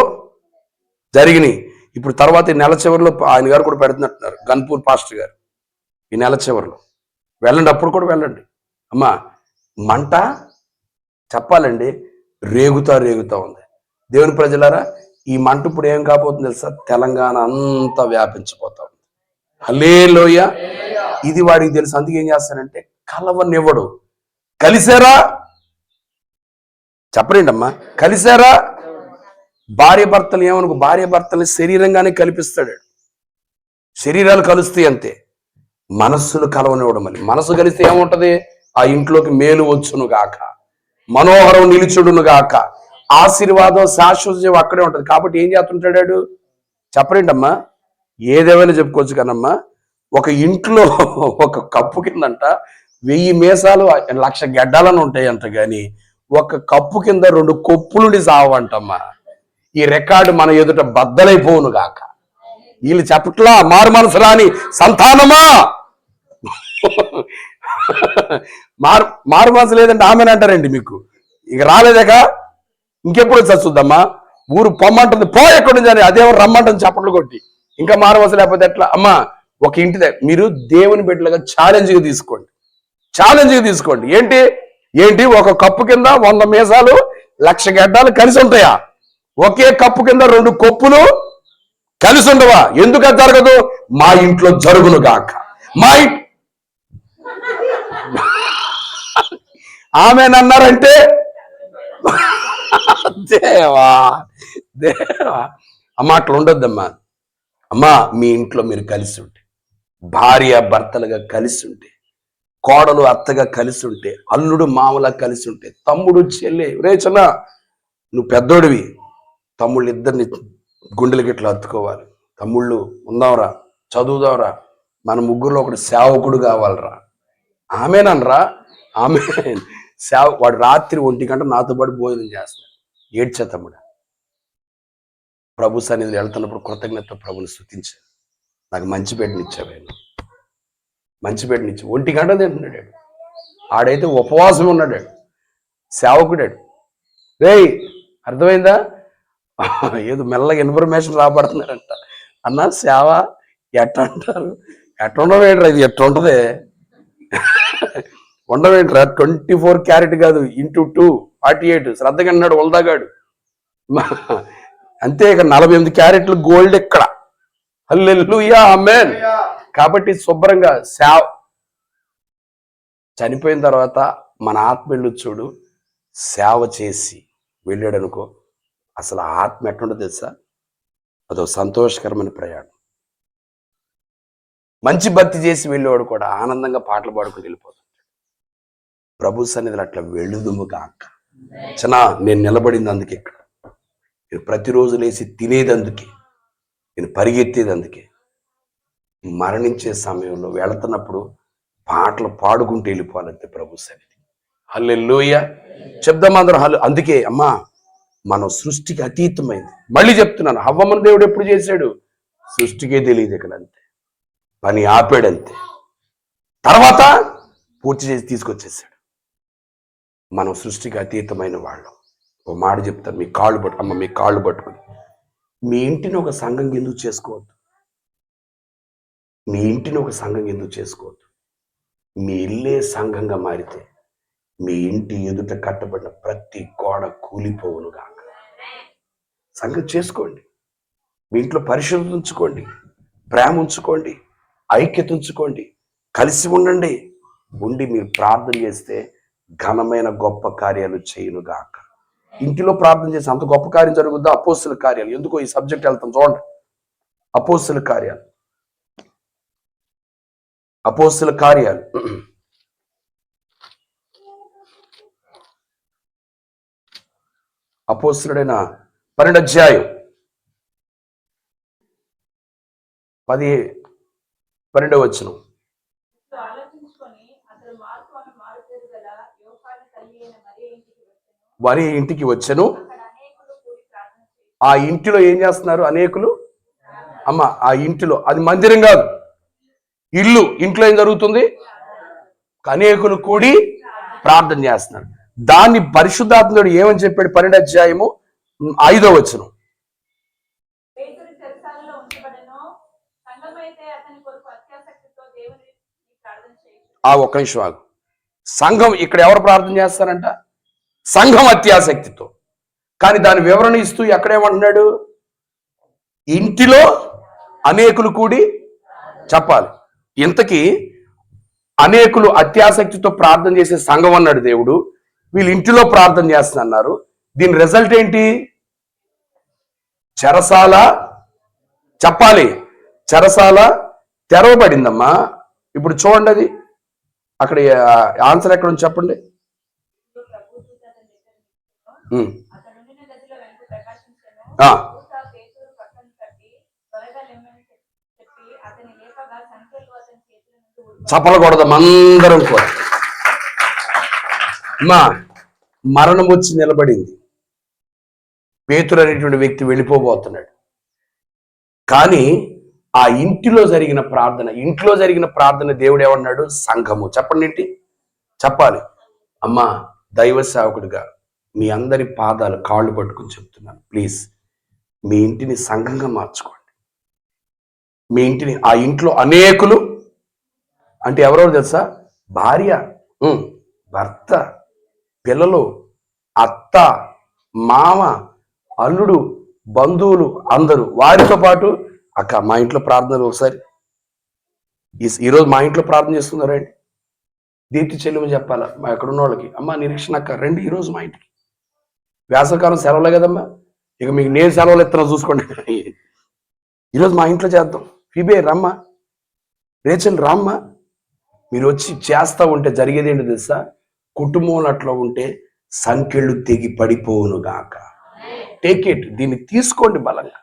జరిగినాయి. ఇప్పుడు తర్వాత ఈ నెల చివరిలో ఆయన గారు కూడా పెడుతున్నట్టున్నారు, గన్పూర్ పాస్టర్ గారు. ఈ నెల చివరిలో వెళ్ళండి, అప్పుడు కూడా వెళ్ళండి. అమ్మా మంట చెప్పాలండి రేగుతా ఉంది. దేవుని ప్రజలారా, ఈ మంట ఇప్పుడు ఏం కాబోతుంది తెలుసా? తెలంగాణ అంతా వ్యాపించిపోతా ఉంది. హల్లెలూయా. ఇది వాడికి తెలుసు. అందుకే ఏం చేస్తానంటే కలవనివ్వడు. కలిసారా చెప్పరండి అమ్మా, కలిసారా? భార్య భర్తలు ఏమనుకో, భార్య భర్తల్ని శరీరంగానే కల్పిస్తాడు. శరీరాలు కలుస్తాయి అంతే, మనస్సులు కలవనివ్వడం. మళ్ళీ మనసు కలిస్తే ఏముంటది? ఆ ఇంట్లోకి మేలు వచ్చును గాక, మనోహరం నిలుచుడును గాక, ఆశీర్వాదం శాశ్వతం అక్కడే ఉంటది. కాబట్టి ఏం చేస్తుంటాడు చెప్పరేంటమ్మా? ఏదేమైనా చెప్పుకోవచ్చు కానమ్మా, ఒక ఇంట్లో ఒక కప్పు కిందంట 1000 మీసాలు 1,00,000 గెడ్డాలని ఉంటాయంట, కానీ ఒక కప్పు కింద 2 కొప్పులుండి సావంటమ్మా. ఈ రికార్డు మన ఎదుట బద్దలైపోవును గాక. వీళ్ళు చెప్పట్లా మారు మనసు రాని సంతానమా, మారు మనసు లేదంటే ఆమెను అంటారండి. మీకు ఇక రాలేదేక ఇంకెప్పుడు చచ్చుద్దమ్మా? ఊరు పొమ్మంటుంది, పో ఎక్కడి నుంచి అని, అదేమో రమ్మంటుంది చప్పట్లు కొట్టి. ఇంకా మారు మనసు లేకపోతే ఎట్లా? అమ్మా ఒక ఇంటి మీరు దేవుని బిడ్డలుగా ఛాలెంజ్గా తీసుకోండి. ఏంటి ఒక కప్పు కింద 100 మీసాలు 1,00,000 గడ్డాలు కలిసి ఉంటాయా? ఒకే కప్పు కింద 2 కొప్పులు కలిసి ఉండవా? ఎందుకు అది జరగదు? మా ఇంట్లో జరుగును గాక. మా ఆమెనన్నారంటే దేవా అమ్మ అట్లా ఉండొద్దమ్మా. అమ్మా మీ ఇంట్లో మీరు కలిసి ఉంటే, భార్య భర్తలుగా కలిసి ఉంటే, కోడలు అత్తగా కలిసి ఉంటే, అల్లుడు మామలా కలిసి ఉంటే, తమ్ముడు చెల్లి, రేచన నువ్వు పెద్దోడివి, తమ్ముళ్ళు ఇద్దరిని గుండెలకి ఇట్లా హత్తుకోవాలి. తమ్ముళ్ళు ఉందాంరా, చదువుదాంరా, మన ముగ్గురులో ఒకటి సేవకుడు కావాలరా. ఆమెనరా ఆమె వాడు రాత్రి 1 గంట నాతో పాటు భోజనం చేస్తాడు. ఏడ్చా తమ్ముడు, ప్రభు సన్నిధిలో వెళ్తున్నప్పుడు కృతజ్ఞత ప్రభుని స్తుతించాను. నాకు మంచి బిడ్డనిచ్చావు, మంచి బిడ్డనిచ్చి 1 గంట తింటున్నాడు. ఆడైతే ఉపవాసం ఉన్నాడు, సేవకుడాడు. రేయ్ అర్థమైందా? ఏదో మెల్లగా ఇన్ఫర్మేషన్ రాబడుతున్నారంట. అన్న సేవ ఎట్ట అంటారు, ఎట్ట ఉండవేంట్రా, ఇది ఎట్ట ఉంటది ఉండవేంట్రా, 24 క్యారెట్ కాదు, ఇంటూ 2 48 శ్రద్ధగా అన్నాడు వల్దాగాడు. అంతే, ఇక 48 క్యారెట్లు గోల్డ్ ఎక్కడ. హల్లెలూయా ఆమేన్. కాబట్టి శుభ్రంగా చనిపోయిన తర్వాత మన ఆత్మ చూడు, సేవ చేసి వెళ్ళాడు అనుకో, అసలు ఆత్మ ఎట్లుండదు తెలుసా? అదో సంతోషకరమైన ప్రయాణం. మంచి భక్తి చేసి వెళ్ళేవాడు కూడా ఆనందంగా పాటలు పాడుకుని వెళ్ళిపోతాడు. ప్రభు సన్నిధిలో అట్లా వెళుదుము కాక. నేను నిలబడింది అందుకే, ఇక్కడ నేను ప్రతిరోజు లేచి తినేది అందుకే, నేను పరిగెత్తేది అందుకే. మరణించే సమయంలో వెళుతున్నప్పుడు పాటలు పాడుకుంటూ వెళ్ళిపోవాలంతే ప్రభు సన్నిధి. హల్లెలూయా చెప్దాం అందరూ. అందుకే అమ్మా మనం సృష్టికి అతీతమైంది. మళ్ళీ చెప్తున్నాను, హవ్వమ్మను దేవుడు ఎప్పుడు చేశాడు? సృష్టికే తెలియదు ఇక్కడ, అంతే, పని ఆపాడంతే, తర్వాత పూర్తి చేసి తీసుకొచ్చేసాడు. మనం సృష్టికి అతీతమైన వాళ్ళం. ఓ మాట చెప్తాను, మీ కాళ్ళు పట్టుకుని, మీ ఇంటిని ఒక సంఘం ఎందుకు చేసుకోవద్దు? మీ ఇల్లే సంఘంగా మారితే మీ ఇంటి ఎదుట కట్టబడిన ప్రతి గోడ కూలిపోవును గాక. సంఘం చేసుకోండి, మీ ఇంట్లో పరిశుద్ధత ఉంచుకోండి, ప్రేమ ఉంచుకోండి, ఐక్యత ఉంచుకోండి, కలిసి ఉండండి. ఉండి మీరు ప్రార్థన చేస్తే ఘనమైన గొప్ప కార్యాలు చేయును గాక. ఇంటిలో ప్రార్థన చేసి అంత గొప్ప కార్యం జరుగుద్దా? అపోస్తుల కార్యాలు. ఎందుకో ఈ సబ్జెక్ట్ వెళ్తాం చూడండి. అపోస్తుల కార్యాలు, అపోస్తుల కార్యాలు అపోస్తులుడైన 12వ అధ్యాయం 12వ వచనం. వారి ఇంటికి వచ్చెను. ఆ ఇంటిలో ఏం చేస్తున్నారు? అనేకులు. అమ్మ, ఆ ఇంటిలో, అది మందిరం కాదు, ఇల్లు. ఇంట్లో ఏం జరుగుతుంది? అనేకులు కూడి ప్రార్థన చేస్తున్నారు. దాన్ని పరిశుద్ధాత్ముడు ఏమని చెప్పాడు? 12వ అధ్యాయము 5వ వచనం. ఒక్క నిమిషం ఆగు. సంఘం, ఇక్కడ ఎవరు ప్రార్థన చేస్తారంట? సంఘం అత్యాసక్తితో. కానీ దాని వివరణ ఇస్తూ ఎక్కడేమంటున్నాడు? ఇంటిలో అనేకులు కూడి. చెప్పాలి, ఇంతకీ అనేకులు అత్యాసక్తితో ప్రార్థన చేసే సంఘం అన్నాడు దేవుడు. వీళ్ళు ఇంటిలో ప్రార్థన చేస్తున్నారు. దీని రిజల్ట్ ఏంటి? చెరసాల. చెప్పాలి, చెరసాల తెరవబడిందమ్మా. ఇప్పుడు చూడండి, అది అక్కడ ఆన్సర్ ఎక్కడ ఉంది చెప్పండి. చప్పలకూడదాం అందరం కూడా. మరణం వచ్చి నిలబడింది. పేతురు అనేటువంటి వ్యక్తి వెళ్ళిపోబోతున్నాడు. కానీ ఆ ఇంటిలో జరిగిన ప్రార్థన దేవుడు ఏమన్నాడు? సంఘము. చెప్పండి ఏంటి చెప్పాలి. అమ్మా, దైవ సేవకుడిగా మీ అందరి పాదాలు, కాళ్ళు పట్టుకుని చెప్తున్నాను, ప్లీజ్ మీ ఇంటిని సంఘంగా మార్చుకోండి. మీ ఇంటిని, ఆ ఇంట్లో అనేకులు అంటే ఎవరెవరు తెలుసా? భార్య, భర్త, పిల్లలు, అత్త, మామ, అల్లుడు, బంధువులు, అందరూ. వారితో పాటు అక్క, మా ఇంట్లో ప్రార్థనలు ఒకసారి ఈరోజు మా ఇంట్లో ప్రార్థన చేస్తున్నారండి. దీప్తి చెల్లెమని చెప్పాలా మా ఎక్కడున్న వాళ్ళకి, అమ్మ నిరీక్షణ అక్క రండి ఈరోజు మా ఇంటికి. వేసవకాలం సెలవులే కదమ్మా, ఇక మీకు నేను సెలవులు ఇస్తున్నా చూసుకోండి. ఈరోజు మా ఇంట్లో చేద్దాం. ఫిబే రమ్మ, రేచల్ రామ్మ. మీరు వచ్చి చేస్తూ ఉంటే జరిగేది ఏంటి తెలుసా? కుటుంబంలో అట్లా ఉంటే సంఖ్యలు తెగి పడిపోవును గాక. టేక్ ఇట్, దీన్ని తీసుకోండి బలంగా.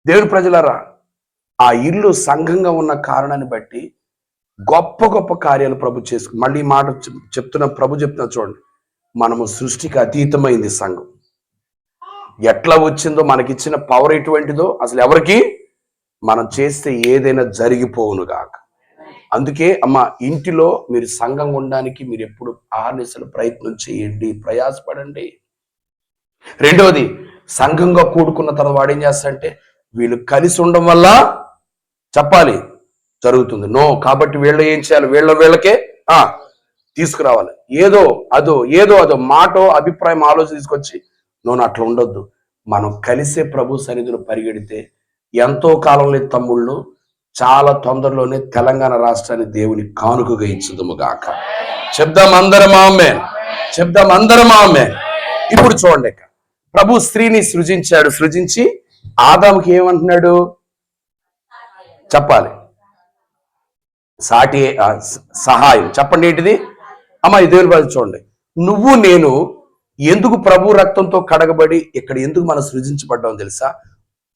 దేవుని ప్రజలారా, ఆ ఇల్లు సంఘంగా ఉన్న కారణాన్ని బట్టి గొప్ప గొప్ప కార్యాలు ప్రభు చేసుకు. మళ్ళీ మాట ప్రభు చెప్తున్నా చూడండి. మనము సృష్టికి అతీతమైంది సంఘం. ఎట్లా వచ్చిందో, మనకిచ్చిన పవర్ ఎటువంటిదో అసలు ఎవరికి, మనం చేస్తే ఏదైనా జరిగిపోవును గాక. అందుకే అమ్మ, ఇంటిలో మీరు సంఘం ఉండడానికి మీరు ఎప్పుడు ఆహర్నిశలు ప్రయత్నం చేయండి, ప్రయాసపడండి. రెండవది, సంఘంగా కూడుకున్న తర్వాత వాడు ఏం చేస్తాడంటే, వీళ్ళు కలిసి ఉండడం వల్ల చెప్పాలి జరుగుతుంది. నో, కాబట్టి వీళ్ళు ఏం చేయాలి? వీళ్ళకే తీసుకురావాలి. ఏదో అదో మాటో అభిప్రాయం ఆలోచన తీసుకొచ్చి నోను అట్లా ఉండొద్దు. మనం కలిసే ప్రభు సన్నిధిలో పరిగెడితే ఎంతో కాలంలో తమ్ముళ్ళు చాలా తొందరలోనే తెలంగాణ రాష్ట్రాన్ని దేవుని కానుకగా ఇచ్చుదుము గాక. చెప్దాం అందరం ఆమేన్. చెప్దాం అందరం ఆమేన్. ఇప్పుడు చూడండి, ప్రభు స్త్రీని సృజించాడు. సృజించి ఆదాముకి ఏమంటున్నాడు? చెప్పాలి, సాటి సహాయం. చెప్పండి ఏంటిది? అమ్మ, ఈ దేవుని బాధ చూడండి. నువ్వు నేను ఎందుకు ప్రభు రక్తంతో కడగబడి ఇక్కడ ఎందుకు మనం సృజించబడ్డాం తెలుసా?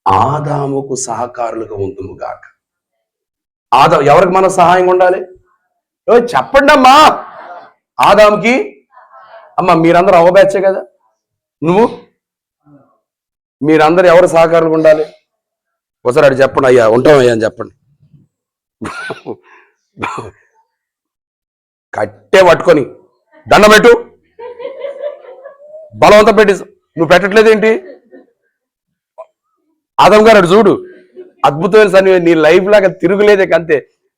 ఆదాముకు సహకారులుగా ఉందుము గాక. ఆదాము ఎవరికి మనం సహాయంగా ఉండాలి? చెప్పండి అమ్మా. ఆదాముకి. అమ్మ, మీరందరూ అవబ్యాచే కదా. మీరందరూ ఎవరు సహకారులుగా ఉండాలి? ఒకసారి అడి చెప్పండి. అయ్యా ఉంటాం అయ్యా అని చెప్పండి. కట్టే పట్టుకొని దండం పెట్టు, బలవంతం పెట్టి. నువ్వు పెట్టట్లేదేంటి? ఆదమ్ గారు అటు చూడు, అద్భుతమైన సన్నివేశం. నీ లైఫ్ లాగా తిరుగులేదే అంతే.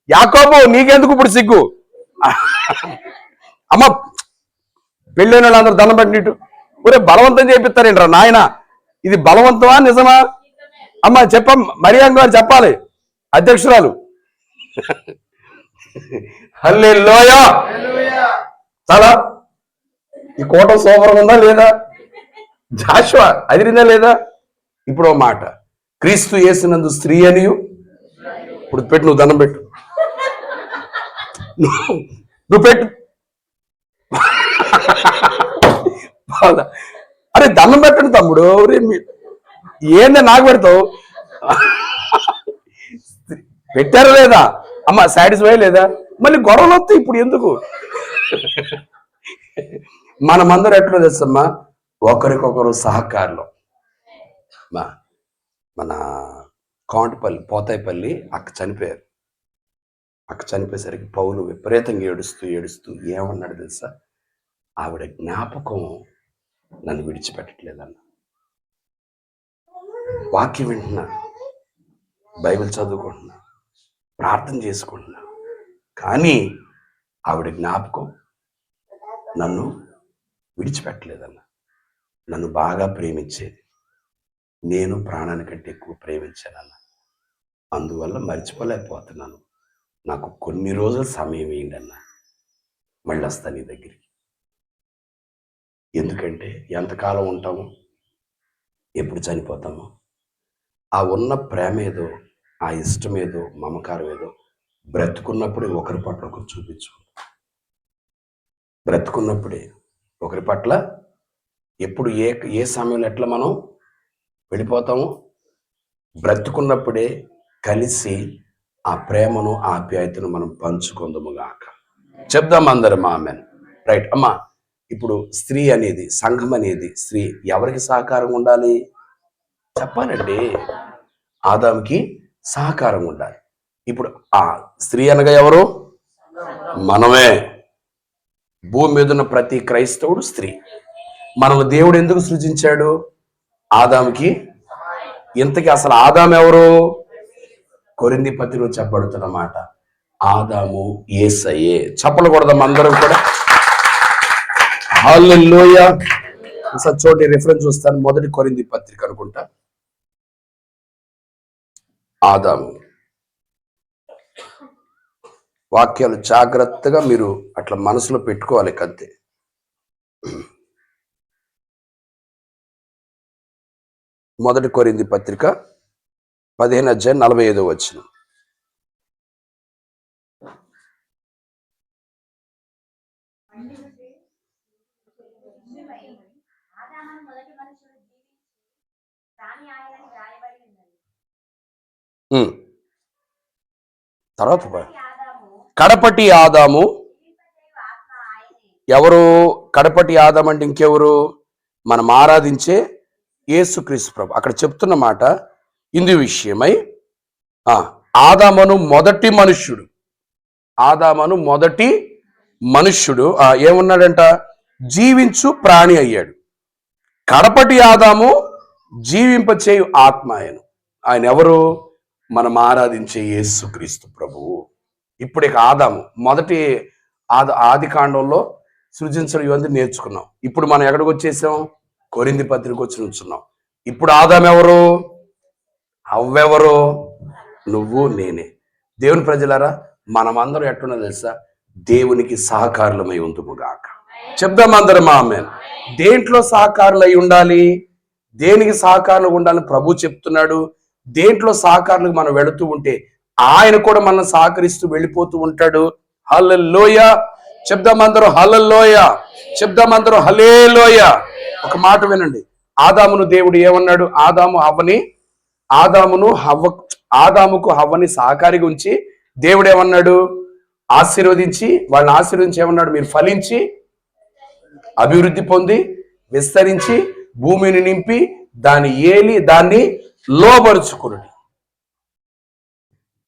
యాకోబు, నీకెందుకు ఇప్పుడు సిగ్గు? అమ్మ పెళ్ళైన వాళ్ళందరూ దండం పెట్టినట్టు ఒరే బలవంతం చేపిస్తారేంట్రా నాయన, ఇది బలవంతమా నిజమా? అమ్మ చెప్పమ్మ, మరియమ్మ గారు చెప్పాలి, అధ్యక్షురాలు. హల్లెలూయా. చాలా ఈ కోట సూపర్ ఉందా లేదా? జాషువా అదిరిందా లేదా? ఇప్పుడు మాట, క్రీస్తు యేసునందు స్త్రీ అనియు, ఇప్పుడు పెట్టు, నువ్వు దండం పెట్టు, నువ్వు పెట్టు. అరే దండం పెట్టండి తమ్ముడు, ఏందా నాకు పెడతావు? పెట్టారా లేదా? అమ్మ సాటిస్ఫై లేదా? మళ్ళీ గొడవలు వస్తాయి ఇప్పుడు ఎందుకు? మనమందరం ఎట్లా తెలుసమ్మా, ఒకరికొకరు సహకారులు. మన కాంటపల్లి పోతాయిపల్లి అక్క చనిపోయారు. అక్క చనిపోయేసరికి పౌలు విపరీతంగా ఏడుస్తూ ఏమన్నాడు తెలుసా? ఆవిడ జ్ఞాపకం నన్ను విడిచిపెట్టట్లేదన్న. వాక్యం వింటున్నా, బైబిల్ చదువుకుంటున్నా, ప్రార్థన చేసుకుంటున్నా, కానీ ఆవిడ జ్ఞాపకం నన్ను విడిచిపెట్టలేదన్న. నన్ను బాగా ప్రేమించేది, నేను ప్రాణానికంటే ఎక్కువ ప్రేమించానన్న. అందువల్ల మర్చిపోలేకపోతున్నాను. నాకు కొన్ని రోజులు సమయం ఇవ్వండి అన్న, మళ్ళీ వస్తాను నీ దగ్గరికి. ఎందుకంటే ఎంతకాలం ఉంటాము, ఎప్పుడు చనిపోతాము. ఆ ఉన్న ప్రేమ ఏదో, ఆ ఇష్టం ఏదో, మమకారం ఏదో బ్రతుకున్నప్పుడే ఒకరి పట్ల ఒకరు చూపించు. బ్రతుకున్నప్పుడే ఒకరి పట్ల, ఎప్పుడు ఏ సమయంలో ఎట్లా మనం వెళ్ళిపోతాము, బ్రతుకున్నప్పుడే కలిసి ఆ ప్రేమను ఆప్యాయతను మనం పంచుకుందాముగాక. చెప్దాం అందరం ఆమెన్. రైట్ అమ్మా. ఇప్పుడు స్త్రీ అనేది, సంఘం అనేది, స్త్రీ ఎవరికి సహకారం ఉండాలి చెప్పాలండి? ఆదాముకి సహకారం ఉండాలి. ఇప్పుడు ఆ స్త్రీ అనగా ఎవరు? మనమే. భూమి మీద ఉన్న ప్రతి క్రైస్తవుడు స్త్రీ. మనం దేవుడు ఎందుకు సృజించాడు? ఆదాముకి. ఇంతకీ అసలు ఆదాము ఎవరు? కొరింథీ పత్రికలో చెప్పబడుతున్న మాట, ఆదాము యేసయ్యే. చెప్పకూడదాం అందరం కూడా? హల్లెలూయా. ఒకసారి చూడండి, రిఫరెన్స్ చూస్తాను. 1 కొరింథీ పత్రిక అనుకుంటా. ఆదాము. వాక్యాలు జాగ్రత్తగా మీరు అట్లా మనసులో పెట్టుకోవాలి కంతే. 1 కొరింథీ పత్రిక 15:45. తర్వాత కడపటి ఆదాము. ఎవరు కడపటి ఆదాము అంటే? ఇంకెవరు? మనం ఆరాధించే యేసుక్రీస్తు ప్రభు. అక్కడ చెప్తున్న మాట ఇందు విషయమై, ఆదామును మొదటి మనుష్యుడు, ఆదామును మొదటి మనుష్యుడు ఏమన్నాడంట? జీవించు ప్రాణి అయ్యాడు. కడపటి ఆదాము జీవింపచేయు ఆత్మ ఆయను. ఆయన ఎవరు? మనం ఆరాధించే యేసుక్రీస్తు ప్రభువు. ఇప్పుడు ఇక ఆదాము మొదటి ఆది కాండంలో సృజించడం ఇవన్నీ నేర్చుకున్నాం. ఇప్పుడు మనం ఎక్కడికి వచ్చేసాం? కొరింథీ పత్రిక వచ్చి నుంచున్నాం. ఇప్పుడు ఆదాము ఎవరు? అవ్వెవరు? నువ్వు నేనే. దేవుని ప్రజలారా, మనమందరం ఎట్టున్నా తెలుసా? దేవునికి సహకారులమై ఉందుముగాక. చెప్దాం అందరం ఆమేన్. దేంట్లో సహకారులై ఉండాలి? దేనికి సహకారులు ఉండాలని ప్రభు చెప్తున్నాడు. దేంట్లో సహకారులకు మనం వెళుతూ ఉంటే ఆయన కూడా మనం సహకరిస్తూ వెళ్ళిపోతూ ఉంటాడు. హల్లెలూయా. చెప్దాం అందరూ హల్లెలూయా. చెప్దాం అందరూ హల్లెలూయా. ఒక మాట వినండి. ఆదామును దేవుడు ఏమన్నాడు? ఆదాముకు హవ్వని సహకారిగా ఉంచి దేవుడు ఏమన్నాడు? ఆశీర్వదించి, వాళ్ళని ఆశీర్వదించి ఏమన్నాడు? మీరు ఫలించి అభివృద్ధి పొంది విస్తరించి భూమిని నింపి దాన్ని లోబరుచుకునుడి.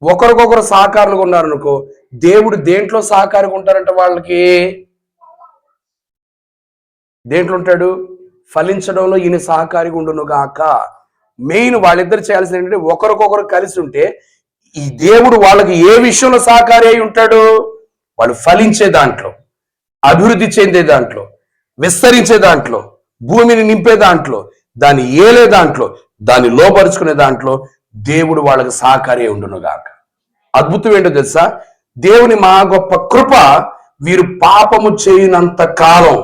ఒకరికొకరు సహకారులుగా ఉన్నారనుకో, దేవుడు దేంట్లో సహకారంగా ఉంటారంట? వాళ్ళకి దేంట్లో ఉంటాడు? ఫలించడంలో ఈయన సహకారిగా ఉండును గాక. మెయిన్ వాళ్ళిద్దరు చేయాల్సింది ఏంటంటే, ఒకరికొకరు కలిసి ఉంటే ఈ దేవుడు వాళ్ళకి ఏ విషయంలో సహకారి అయి ఉంటాడు? వాళ్ళు ఫలించే దాంట్లో, అభివృద్ధి చెందే దాంట్లో, విస్తరించే దాంట్లో, భూమిని నింపే దాంట్లో, దాన్ని ఏలే దాంట్లో, దాన్ని లోపరుచుకునే దాంట్లో దేవుడు వాళ్ళకి సహకారి ఉండునుగాక. అద్భుతం ఏంటో తెలుసా? దేవుని మా గొప్ప కృప వీరు పాపము చేయనంత కాలం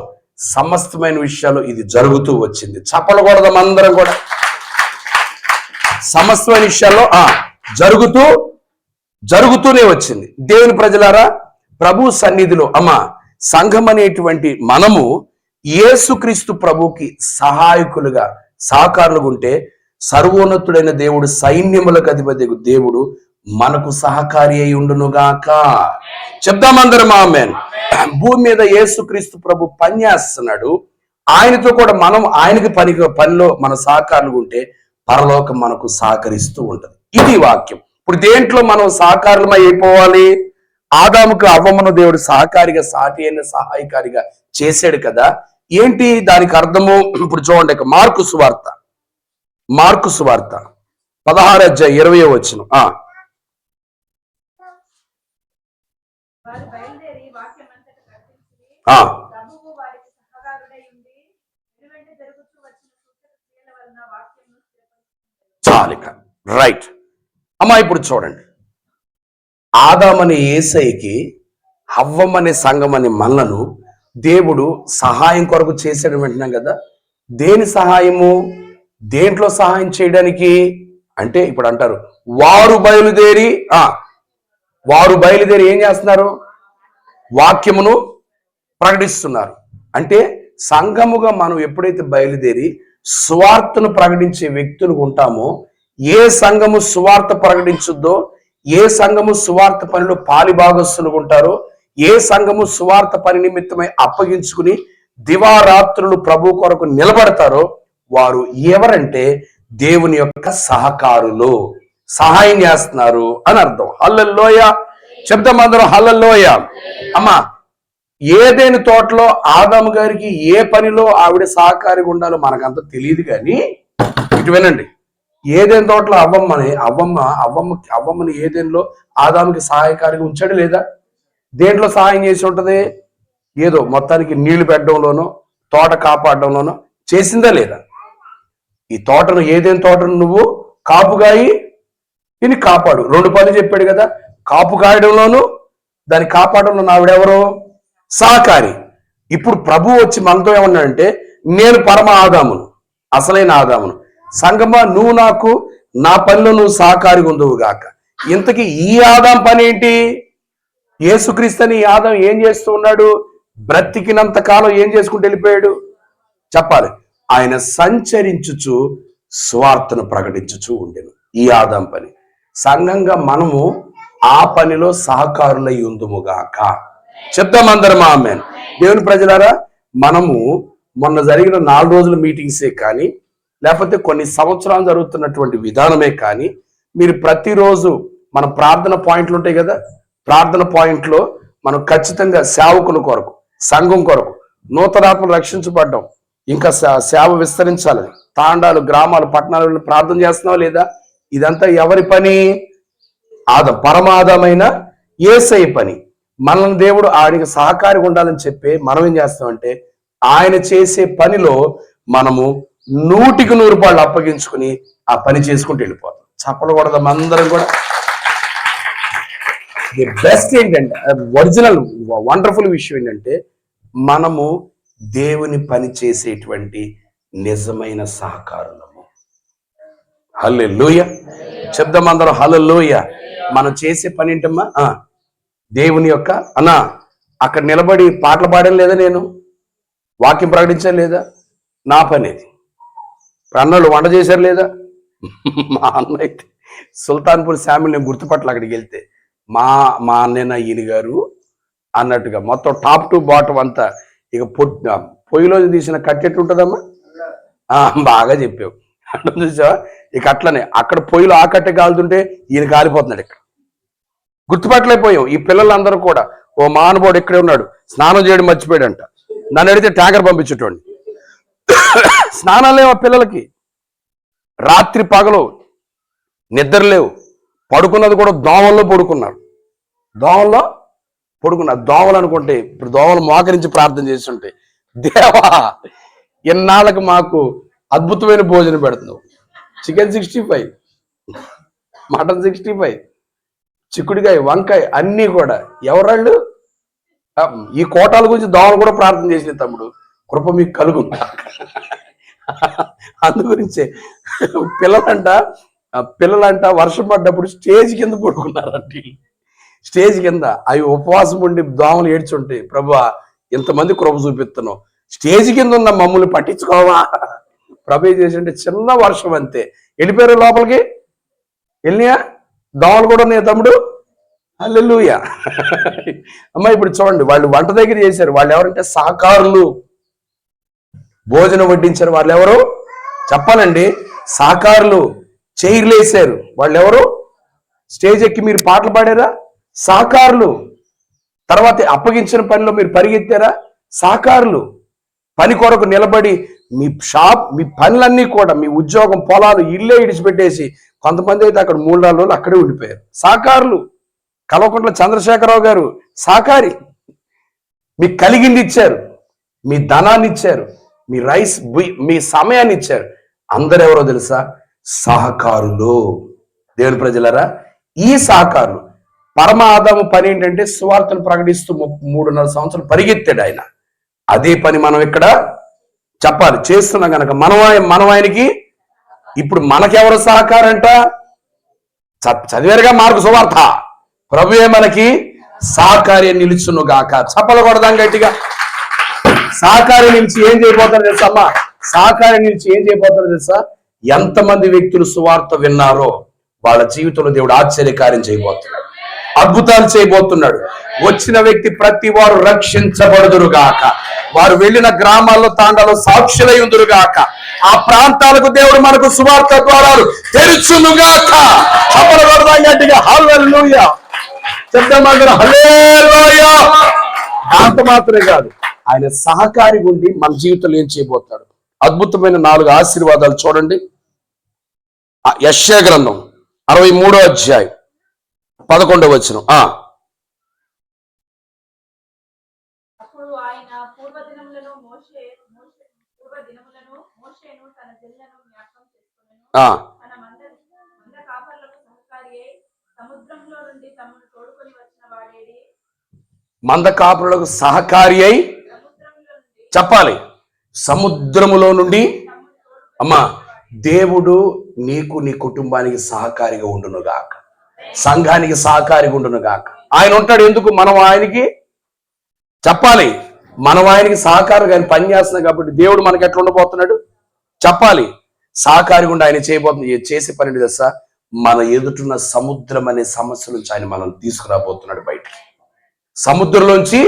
సమస్తమైన విషయాలు ఇది జరుగుతూ వచ్చింది. చప్పలకూడదాం అందరం కూడా. సమస్తమైన విషయాల్లో జరుగుతూనే వచ్చింది. దేవుని ప్రజలారా, ప్రభు సన్నిధిలో సంఘం అనేటువంటి మనము యేసుక్రీస్తు ప్రభుకి సహాయకులుగా, సహకారులుగా ఉంటే సర్వోన్నతుడైన దేవుడు, సైన్యములకు అధిపతి దేవుడు మనకు సహకారి అయి ఉండునుగాక. చెప్దామందరం ఆమేన్. భూమి మీద యేసుక్రీస్తు ప్రభు పనిచేస్తున్నాడు. ఆయనతో కూడా మనం ఆయనకి పనిలో మన సహకారులుగా ఉంటే పరలోకం మనకు సహకరిస్తూ ఉంటది. ఇది వాక్యం. ఇప్పుడు దేంట్లో మనం సహకారులమై అయిపోవాలి? ఆదాముకు అవ్వమ్మను దేవుడు సహకారిగా, సాటి అయిన సహాయకారిగా చేశాడు కదా. ఏంటి దానికి అర్థము? ఇప్పుడు చూడండి, మార్కు సువార్త 16:20 చాలిక రైట్ అమ్మా. ఇప్పుడు చూడండి, ఆదామని యేసయ్యకి, హవ్వమనే సంఘం అనే మనలను దేవుడు సహాయం కొరకు చేశాడు వింటున్నాం కదా. దేని సహాయము? దేంట్లో సహాయం చేయడానికి అంటే ఇప్పుడు అంటారు వారు బయలుదేరి ఏం చేస్తున్నారు? వాక్యమును ప్రకటిస్తున్నారు. అంటే సంఘముగా మనం ఎప్పుడైతే బయలుదేరి సువార్తను ప్రకటించే వ్యక్తులు ఉంటామో, ఏ సంఘము సువార్త ప్రకటించుద్దో, ఏ సంఘము సువార్త పనిలో పాలిభాగస్తులుగా ఉంటారో, ఏ సంఘము సువార్త పని నిమిత్తమై అప్పగించుకుని దివారాత్రులు ప్రభు కొరకు నిలబడతారో వారు ఎవరంటే దేవుని యొక్క సహకారులు, సహాయం చేస్తున్నారు అని అర్థం. హల్లెలూయా చెప్తాం అందరం, హల్లెలూయా. అమ్మా, ఏదైనా తోటలో ఆదాము గారికి ఏ పనిలో ఆవిడ సహకారిగా ఉండాలో మనకంత తెలియదు. కానీ ఇటు వినండి, ఏదైనా తోటలో అవ్వమ్మని ఏదేనలో ఆదాముకి సహాయకారిగా ఉంచాడు లేదా? దేంట్లో సహాయం చేసి ఉంటది? ఏదో మొత్తానికి నీళ్లు పెట్టడంలోనో, తోట కాపాడడంలోనో చేసిందా లేదా? ఈ తోటను, ఏదైనా తోటను నువ్వు కాపుగాయి దీన్ని కాపాడు, 2 పనులు చెప్పాడు కదా. కాపు కాయడంలోను దాన్ని కాపాడంలో ఆవిడెవరో సహకారి. ఇప్పుడు ప్రభు వచ్చి మనతో ఏమన్నాడంటే, నేను పరమ ఆదామును, అసలైన ఆదామును. సంగమా, నువ్వు నాకు నా పనిలో నువ్వు సహకారిగా ఉందువు గాక. ఇంతకీ ఈ ఆదాం పని ఏంటి? యేసుక్రీస్తుని ఈ ఆదాం ఏం చేస్తూ ఉన్నాడు? బ్రతికినంత కాలం ఏం చేసుకుంటూ వెళ్ళిపోయాడు చెప్పాలి? ఆయన సంచరించుచు స్వార్థను ప్రకటించుచు ఉండెను. ఈ ఆదాం పని. సంఘంగా మనము ఆ పనిలో సహకారులై ఉందుముగాక. చెప్దాం అందరం ఆమేన్. దేవుని ప్రజలారా, మనము మొన్న జరిగిన 4 రోజుల మీటింగ్సే కానీ, లేకపోతే కొన్ని సంవత్సరాలు జరుగుతున్నటువంటి విధానమే కానీ, మీరు ప్రతిరోజు మన ప్రార్థన పాయింట్లు ఉంటాయి కదా, ప్రార్థన పాయింట్లో మనం ఖచ్చితంగా సేవకుల కొరకు, సంఘం కొరకు, నూతనాత్మలు రక్షించబడ్డం, ఇంకా సేవ విస్తరించాలని తాండాలు, గ్రామాలు, పట్టణాలు ప్రార్థన చేస్తున్నావా లేదా? ఇదంతా ఎవరి పని? పరమాదమైన యేసయ్య పని. మనల్ని దేవుడు ఆయనకి సహకారిగా ఉండాలని చెప్పి మనం ఏం చేస్తామంటే, ఆయన చేసే పనిలో మనము 100కి 100 రూపాయలు అప్పగించుకుని ఆ పని చేసుకుంటూ వెళ్ళిపోతాం. చప్పలకూడదాం అందరం కూడా. ది బెస్ట్ ఏంటంటే, ఒరిజినల్ వండర్ఫుల్ విషయం ఏంటంటే, మనము దేవుని పని చేసేటువంటి నిజమైన సహకారులము. హల్లెలూయా చెప్దాం అందరం, హల్లెలూయా. మనం చేసే పని ఏంటమ్మా? దేవుని యొక్క అక్కడ నిలబడి పాటలు పాడడం లేదా, నేను వాక్యం ప్రకటించాను లేదా, నా పని అది. అన్నలు వంట చేశారు లేదా? మా అన్న అయితే సుల్తాన్పూర్ శామిల్, నేను గుర్తుపట్ల అక్కడికి వెళ్తే మా అన్నయ్య ఈయన గారు అన్నట్టుగా మొత్తం టాప్ టు బాటం అంతా ఇక పొయ్యిలో తీసిన కట్టెట్టు ఉంటుందమ్మా. బాగా చెప్పావు. అంటే చూసావా, ఇక అట్లనే అక్కడ పొయ్యిలో ఆ కట్టె కాలుతుంటే ఈయన కాలిపోతున్నాడు. ఇక్కడ గుర్తుపట్టలేకపోయాం. ఈ పిల్లలందరూ కూడా, ఓ మానవుడు ఇక్కడే ఉన్నాడు, స్నానం చేయడం మర్చిపోయాడంట. నన్ను అడిగితే ట్యాంకర్ పంపించేటోండి. స్నానాలు లేవు ఆ పిల్లలకి. రాత్రి పగలు నిద్ర లేవు. పడుకున్నది కూడా దోమల్లో పడుకున్నారు. దోమల్లో పొడుకున్న దోమలు అనుకుంటే ఇప్పుడు దోమలు మోకరించి ప్రార్థన చేస్తుంటే, దేవా ఎన్నాళ్ళకు మాకు అద్భుతమైన భోజనం పెడుతున్నావు. చికెన్ 65, మటన్ 65, చిక్కుడుకాయ, వంకాయ అన్నీ కూడా. ఎవరాళ్ళు? ఈ కోటాల గురించి దోమలు కూడా ప్రార్థన చేసిన తమ్ముడు, కృప మీకు కలుగు. అందు గురించే పిల్లలంట వర్షం పడ్డప్పుడు స్టేజ్ కింద పడుకున్నారంట. స్టేజ్ కింద అవి ఉపవాసం ఉండి దోమలు ఏడ్చుంటాయి. ప్రభువా ఇంతమంది కృప చూపిస్తున్నావు, స్టేజ్ కింద ఉన్న మమ్మల్ని పట్టించుకోవా. ప్రభు ఏం చేసింటే చిన్న వర్షం అంతే, వెళ్ళిపోయారు లోపలికి. వెళ్ళినాయా? దోమలు కూడా ఉన్నాయి తమ్ముడు. హల్లెలూయా. అమ్మ ఇప్పుడు చూడండి, వాళ్ళు వంట దగ్గర చేశారు. వాళ్ళు ఎవరంటే సహకారులు. భోజనం వడ్డించారు. వాళ్ళు ఎవరు చెప్పాలండి? సహకారులు. చైర్లు వేశారు. వాళ్ళు ఎవరు? స్టేజ్ ఎక్కి మీరు పాటలు పాడారా? సహకారులు. తర్వాత అప్పగించిన పనిలో మీరు పరిగెత్తారా? సహకారులు. పని కొరకు నిలబడి మీ పనులన్నీ కూడా, మీ ఉద్యోగం, పొలాలు, ఇల్లే ఇడిచిపెట్టేసి కొంతమంది అయితే అక్కడ 3-4 రోజులు అక్కడే ఉండిపోయారు. సహకారులు. కల్వకుంట్ల చంద్రశేఖరరావు గారు సహకారి. మీకు కలిగింది ఇచ్చారు, మీ ధనాన్ని ఇచ్చారు, మీ రైస్, మీ సమయాన్ని ఇచ్చారు. అందరెవరో తెలుసా? సహకారులు. దేవుని ప్రజలారా, ఈ సహకారులు. పరమ ఆదాము పని ఏంటంటే సువార్తను ప్రకటిస్తూ 3.5 సంవత్సరాలు పరిగెత్తాడు ఆయన. అదే పని మనం ఇక్కడ చెప్పాలి, చేస్తున్నాం కనుక మనం ఆయనకి. ఇప్పుడు మనకెవరు సహకారంట? చదివారుగా మార్కు సువార్త. ప్రభువే మనకి సహకార్యం నిలుచును గాక. చప్పలు కొడదాం గట్టిగా. సహకార్యం నిలిచి ఏం చేయబోతారు తెలుసా అమ్మా? సహకార్యం నిలిచి ఏం చేయబోతారు తెలుసా? ఎంతమంది వ్యక్తులు సువార్త విన్నారో వాళ్ళ జీవితంలో దేవుడు ఆశ్చర్యకార్యం చేయబోతున్నాడు, అద్భుతాలు చేయబోతున్నాడు. వచ్చిన వ్యక్తి ప్రతి వారు రక్షించబడుదురుగాక. వారు వెళ్ళిన గ్రామాల్లో, తాండాలో సాక్షులై ఉందురుగాక. ఆ ప్రాంతాలకు దేవుడు మనకు సువార్త ద్వారాలు తెరుచునుగాక. చప్పలు కొడదాం గట్టిగా. హల్లెలూయా చెప్తామంటారు. హల్లెలూయా. అంత మాత్రమే కాదు, ఆయన సహకారి ఉండి మన జీవితంలో ఏం చేయబోతాడు? అద్భుతమైన 4 ఆశీర్వాదాలు చూడండి. యెషయా గ్రంథం 63వ అధ్యాయం 11వ వచనం. మంద కాపురులకు సహకారి అయి చెప్పాలి, సముద్రములో నుండి. అమ్మా, దేవుడు నీకు, నీ కుటుంబానికి సహకారిగా ఉండును గాక, సంఘానికి సహకారిగా ఉండును గాక. ఆయన ఉంటాడు. ఎందుకు? మనం ఆయనకి చెప్పాలి, మనం ఆయనకి సహకారంగా ఆయన పనిచేస్తున్నాం కాబట్టి దేవుడు మనకి ఎట్లా ఉండబోతున్నాడు చెప్పాలి. సహకారి గుండా ఆయన చేసే పని తెలుసా? మన ఎదుటిన్న సముద్రం అనే సమస్య నుంచి ఆయన మనం తీసుకురాబోతున్నాడు బయటికి. సముద్రంలోంచి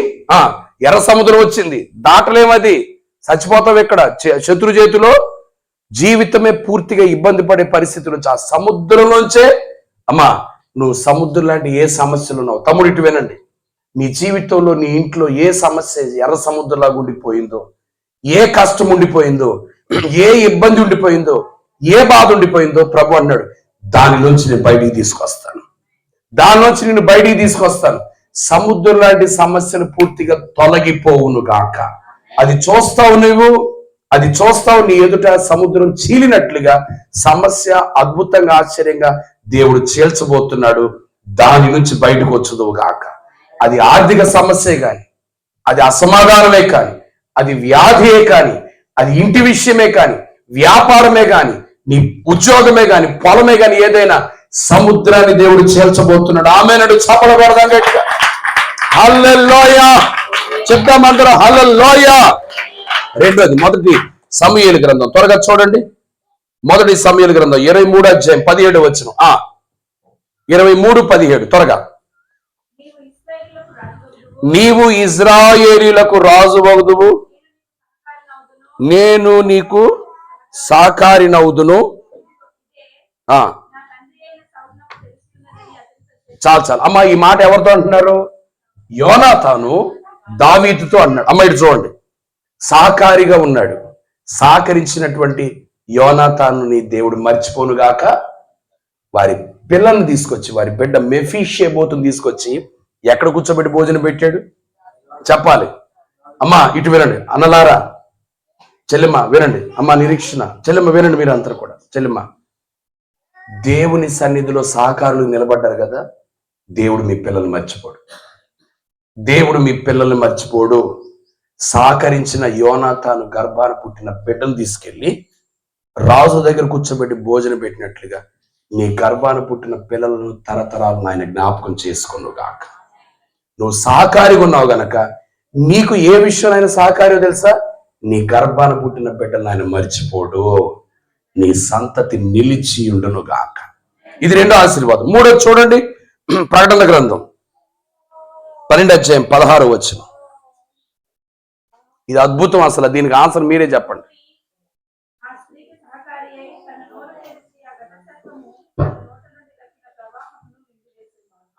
ఎర్ర సముద్రం వచ్చింది, దాటలేమది, చచ్చిపోతావు ఇక్కడ. శత్రు చేతిలో జీవితమే పూర్తిగా ఇబ్బంది పడే పరిస్థితి నుంచి ఆ సముద్రంలోంచే. అమ్మా, నువ్వు సముద్రం లాంటి ఏ సమస్యలు ఉన్నావు తమ్ముడు, ఇటు వినండి. నీ జీవితంలో, నీ ఇంట్లో ఏ సమస్య ఎర్ర సముద్రంలాగా ఉండిపోయిందో, ఏ కష్టం ఉండిపోయిందో, ఏ ఇబ్బంది ఉండిపోయిందో, ఏ బాధ ఉండిపోయిందో, ప్రభు అన్నాడు, దానిలోంచి నేను బయటికి తీసుకొస్తాను, దానిలోంచి నేను బయటికి తీసుకొస్తాను. సముద్రం లాంటి సమస్యలు పూర్తిగా తొలగిపోవును గాక. అది చూస్తావు నువ్వు, అది చూస్తావు. నీ ఎదుట సముద్రం చీలినట్లుగా సమస్య అద్భుతంగా, ఆశ్చర్యంగా దేవుడు చీల్చబోతున్నాడు. దాని నుంచి బయటకు వచ్చుదువు గాక. అది ఆర్థిక సమస్యే కాని, అది అసమాధానమే కాని, అది వ్యాధియే కాని, అది ఇంటి విషయమే కాని, వ్యాపారమే కాని, నీ ఉద్యోగమే కాని, పొలమే కాని, ఏదైనా సముద్రాన్ని దేవుడు చేల్చబోతున్నాడు. ఆమేనడు. చప్పల కొడదాం గట్టిగా. హల్లెలూయా చెప్తామంటారు. హల్లెలూయా. రెండోది, మొదటి సమూయేలు గ్రంథం త్వరగా చూడండి. మొదటి సమూయేలు గ్రంథం 23వ అధ్యాయం 17వ వచనం. 23:17 త్వరగా. నీవు ఇశ్రాయేలీయులకు రాజువగుదువు, నేను నీకు సహకారినవుదును. చాలు. అమ్మ, ఈ మాట ఎవరితో అంటున్నారు? యోనాతాను దావీదుతో అన్నాడు. అమ్మ ఇటు చూడండి, సహకారిగా ఉన్నాడు. సహకరించినటువంటి యోనాతానుని దేవుడు మర్చిపోనుగాక. వారి పిల్లల్ని తీసుకొచ్చి, వారి బిడ్డ మెఫీషేబోతుని తీసుకొచ్చి ఎక్కడ కూర్చోబెట్టి భోజనం పెట్టాడు చెప్పాలి. అమ్మా ఇటు వినండి, అన్నలారా చెల్లెమ్మ వినండి, అమ్మ నిరీక్షణ చెల్లెమ్మ వినండి, మీరు అందరూ కూడా చెల్లెమ్మ, దేవుని సన్నిధిలో సహకారులు నిలబడ్డారు కదా, దేవుడు మీ పిల్లల్ని మర్చిపోడు. దేవుడు మీ పిల్లల్ని మర్చిపోడు. సహకరించిన యోనాతాను గర్భాన పుట్టిన బిడ్డను తీసుకెళ్ళి రాజు దగ్గర కూర్చోబెట్టి భోజనం పెట్టినట్లుగా నీ గర్భాన పుట్టిన పిల్లలను తరతరాలను ఆయన జ్ఞాపకం చేసుకున్నావు గాక. నువ్వు సహకారిగా ఉన్నావు గనక నీకు ఏ విషయంలో సహకార్యం తెలుసా, నీ గర్భాన పుట్టిన బిడ్డలను ఆయన మర్చిపోడు. నీ సంతతి నిలిచి ఉండును గాక. ఇది రెండో ఆశీర్వాదం. మూడోది చూడండి, ప్రకటన గ్రంథం 12:16. ఇది అద్భుతం. అసలు దీనికి ఆన్సర్ మీరే చెప్పండి.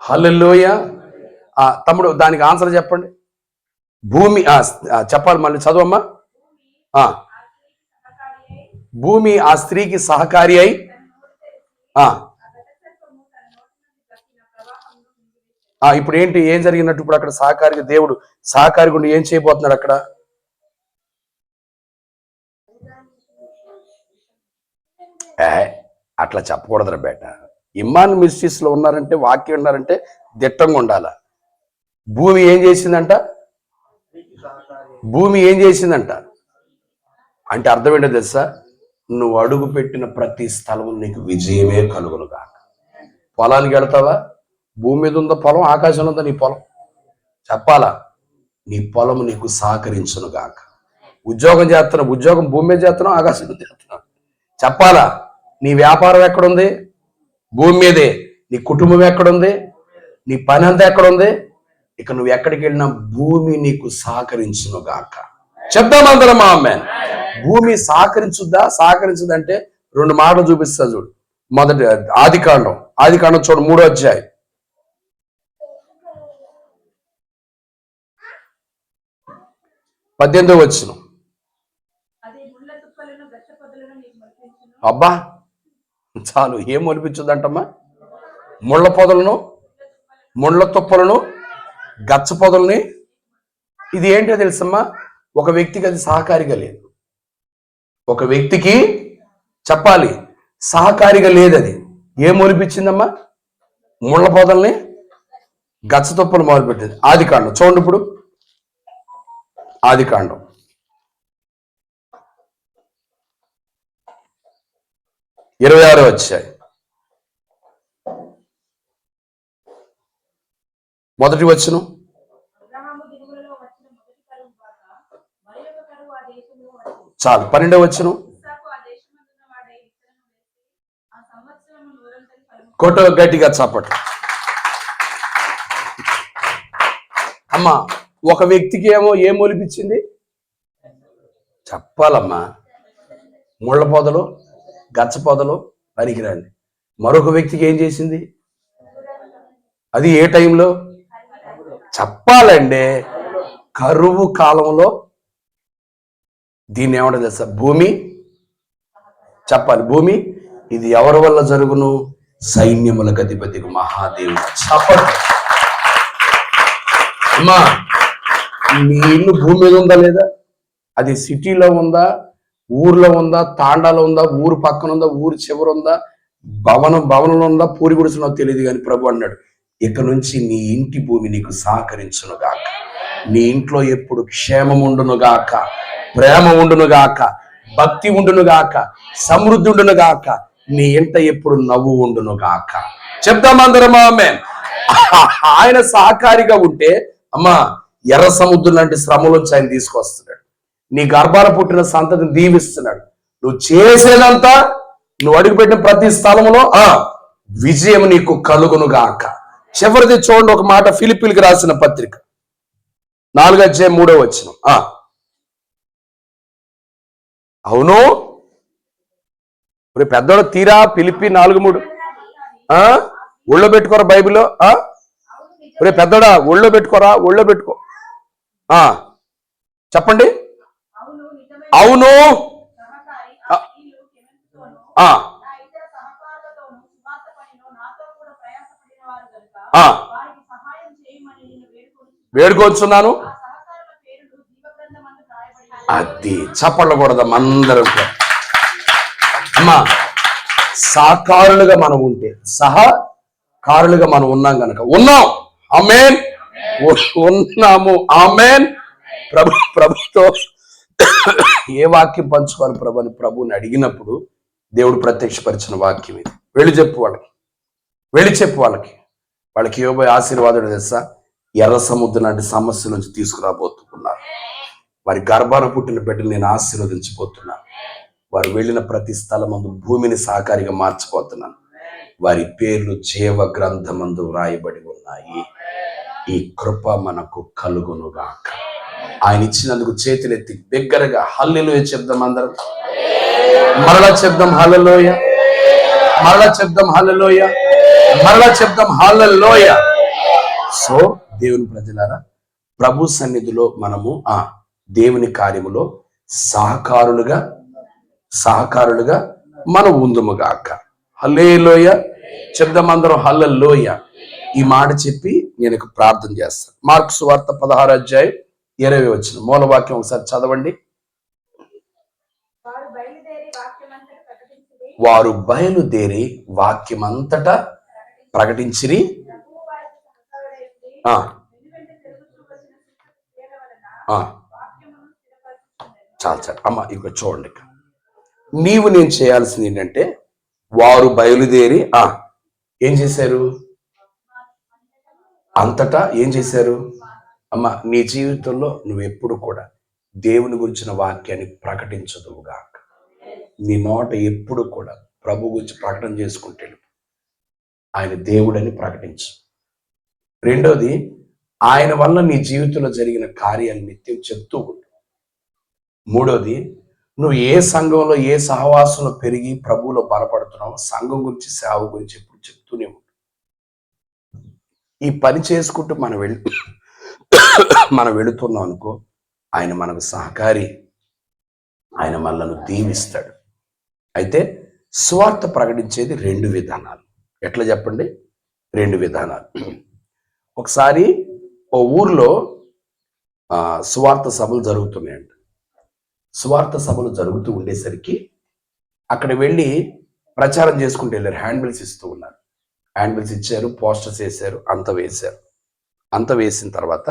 హల్లెలూయా. తమ్ముడు దానికి ఆన్సర్ చెప్పండి. భూమి చెప్పాలి, మళ్ళీ చదవమ్మా. భూమి ఆ స్త్రీకి సహకారి అయి ఇప్పుడు ఏంటి, ఏం జరిగినట్టు? ఇప్పుడు అక్కడ సహకారిగా దేవుడు సహకారి గుండి ఏం చేయబోతున్నాడు అక్కడ? అట్లా చెప్పకూడదురా బేట. ఇమ్మాన్ మిస్టిస్ లో ఉన్నారంటే, వాక్యం ఉన్నారంటే దిట్టంగా ఉండాల. భూమి ఏం చేసిందంట? భూమి ఏం చేసిందంట అంటే అర్థం ఏంటో తెలుసా? నువ్వు అడుగు పెట్టిన ప్రతి స్థలం నీకు విజయమే కలుగును కాక. పొలానికి వెళ్తావా? భూమి మీద ఉందా పొలం, ఆకాశంలో ఉందా నీ పొలం? చెప్పాలా? నీ పొలం నీకు సహకరించును గాక. ఉద్యోగం చేస్తున్నావు, ఉద్యోగం భూమి మీద చేస్తున్నావు, ఆకాశం మీద చేస్తున్నావు. చెప్పాలా? నీ వ్యాపారం ఎక్కడుంది? భూమి మీదే. నీ కుటుంబం ఎక్కడుంది? నీ పని అంతా ఎక్కడుంది? ఇక నువ్వు ఎక్కడికి వెళ్ళినా భూమి నీకు సహకరించును గాక. చెప్దాం అందరం ఆమేన్. భూమి సహకరించుద్దా? సహకరించుదంటే రెండు మాటలు చూపిస్తా చూడు. మొదటి ఆదికాండం చూడు, 3వ అధ్యాయం 18వ వచనం. అబ్బా చాలు, ఏం మొలిపించుద్దంటమ్మా? ముళ్ళ పొదలను, ముళ్ళ తుప్పలను, గచ్చ పొదల్ని. ఇది ఏంటో తెలుసమ్మా? ఒక వ్యక్తికి అది సహకారిగా లేదు. ఒక వ్యక్తికి చెప్పాలి సహకారిగా లేదు. అది ఏం మొలిపించిందమ్మా? ముళ్ళ పొదల్ని, గచ్చ తుప్పలు మొదలుపెట్టింది. ఆదికాండం చూడండి. ఇప్పుడు ఆదికాండం 26వ అధ్యాయం 1వ వచనం. చాలు, 12వ వచనం. కొట్ట గట్టిగా చప్పట్లు. అమ్మా ఒక వ్యక్తికి ఏమో ఏం మొలిపించింది చెప్పాలమ్మా? ముళ్ళ పొదలు, గచ్చ పొదలు పనికిరండి. మరొక వ్యక్తికి ఏం చేసింది? అది ఏ టైంలో చెప్పాలండి? కరువు కాలంలో. దీన్ని ఏమంటారు తెలుసా? భూమి. చెప్పాలి, భూమి. ఇది ఎవరి వల్ల జరుగును? సైన్యములకు అధిపతికి మహాదేవుడు. చెప్పండి అమ్మా. నీ ఇల్లు భూమి మీద ఉందా లేదా? అది సిటీలో ఉందా, ఊర్లో ఉందా, తాండాలో ఉందా, ఊరు పక్కన ఉందా, ఊరు చివర ఉందా, భవనంలో ఉందా, పూరి గుడిసెలో తెలియదు. కానీ ప్రభు అన్నాడు, ఇక నుంచి నీ ఇంటి భూమి నీకు సహకరించును గాక. నీ ఇంట్లో ఎప్పుడు క్షేమం ఉండును గాక, ప్రేమ ఉండును గాక, భక్తి ఉండును గాక, సమృద్ధి ఉండును గాక. నీ ఇంట ఎప్పుడు నవ్వు ఉండును గాక. చెప్తాం అందరం ఆమేన్. ఆయన సహకారిగా ఉంటే అమ్మా, ఎర్ర సముద్రం లాంటి శ్రమలోంచి ఆయన తీసుకొస్తున్నాడు. నీ గర్భాన పుట్టిన సంతతిని దీవిస్తున్నాడు. నువ్వు చేసేదంతా, నువ్వు అడుగుపెట్టిన ప్రతి స్థలంలో విజయం నీకు కలుగును గాక. చివరిది చూడండి ఒక మాట, ఫిలిప్పీలకు రాసిన పత్రిక 4వ అధ్యాయం 3వ వచనం. అవును పెద్దోడు తీరా ఫిలిప్పీ 4:3 ఒళ్ళో పెట్టుకోరా బైబిల్లో. పెద్దోడా ఒళ్ళో పెట్టుకోరా, ఒళ్ళో పెట్టుకో. చెప్పండి. అవును వేడుకొచ్చున్నాను. అది చప్పట్లు కొడదాం అందరం. అమ్మా, సాకారులుగా మనం ఉంటే, సహకారులుగా మనం ఉన్నాం కనుక ఉన్నాం. ఆమేన్. ఉన్నాము. ఆమేన్. ప్రభుతో ఏ వాక్యం పంచుకోవాలి ప్రభు అని ప్రభుని అడిగినప్పుడు దేవుడు ప్రత్యక్షపరిచిన వాక్యం ఇది. వెళ్ళి చెప్పు వాళ్ళకి. వాళ్ళకి యోబు ఆశీర్వాదం తెలుసా? ఎర్ర సముద్రం లాంటి సమస్య నుంచి తీసుకురాబోతున్నారు. వారి గర్భాన పుట్టిన బిడ్డలు నేను ఆశీర్వదించబోతున్నాను. వారు వెళ్ళిన ప్రతి స్థలమందు భూమిని సహకారిగా మార్చిపోతున్నాను. వారి పేర్లు జీవ గ్రంథమందు వ్రాయబడి ఉన్నాయి. ఈ కృప మనకు కలుగునుగాక. ఆయన ఇచ్చినందుకు చేతులెత్తి బిగ్గరగా హల్లెలూయా చెప్దాం అందరం. మరలా చెప్దాం హల్లెలూయా, మరలా చెప్దాం హల్లెలూయా, మరలా చెప్దాం హల్లెలూయా. సో దేవుని ప్రజలారా, ప్రభు సన్నిధిలో మనము దేవుని కార్యములో సహకారులుగా మనం ఉందుముగాక. హల్లెలూయా చెప్దాం అందరం హల్లెలూయా. ఈ మాట చెప్పి నేను ప్రార్థన చేస్తాను. మార్కు సువార్త 16:20 మూలవాక్యం ఒకసారి చదవండి. వారు బయలుదేరి వాక్యమంతటా ప్రకటించిరి. చాలు అమ్మ, ఇక చూడండి. నీవు నేను చేయాల్సింది ఏంటంటే, వారు బయలుదేరి ఏం చేశారు? అంతటా ఏం చేశారు? అమ్మ, నీ జీవితంలో నువ్వు ఎప్పుడు కూడా దేవుని గురించిన వాక్యాన్ని ప్రకటించదువుగాక. నీ నోట ఎప్పుడు కూడా ప్రభు గురించి ప్రకటన చేసుకుంటే ఆయన దేవుడని ప్రకటించు. రెండోది, ఆయన వల్ల నీ జీవితంలో జరిగిన కార్యాలు నిత్యం చెప్తూ ఉండు. మూడోది, నువ్వు ఏ సంఘంలో ఏ సహవాసంలో పెరిగి ప్రభువులో బలపడుతున్నావో సంఘం గురించి సేవ గురించి ఎప్పుడు చెప్తూనే ఉండు. ఈ పని చేసుకుంటూ మనం వెళుతున్నాం అనుకో, ఆయన మనకు సహకారి, ఆయన మనల్ని దీవిస్తాడు. అయితే సువార్త ప్రకటించేది 2 విధానాలు. ఎట్లా చెప్పండి? 2 విధానాలు. ఒకసారి ఓ ఊర్లో సువార్త సభలు జరుగుతున్నాయంట. సువార్త సభలు జరుగుతూ ఉండేసరికి అక్కడ వెళ్ళి ప్రచారం చేసుకుంటూ వెళ్ళారు. హ్యాండ్బిల్స్ ఇస్తూ ఉన్నారు. హ్యాండ్బిల్స్ ఇచ్చారు, పోస్టర్స్ వేశారు, అంత వేసిన తర్వాత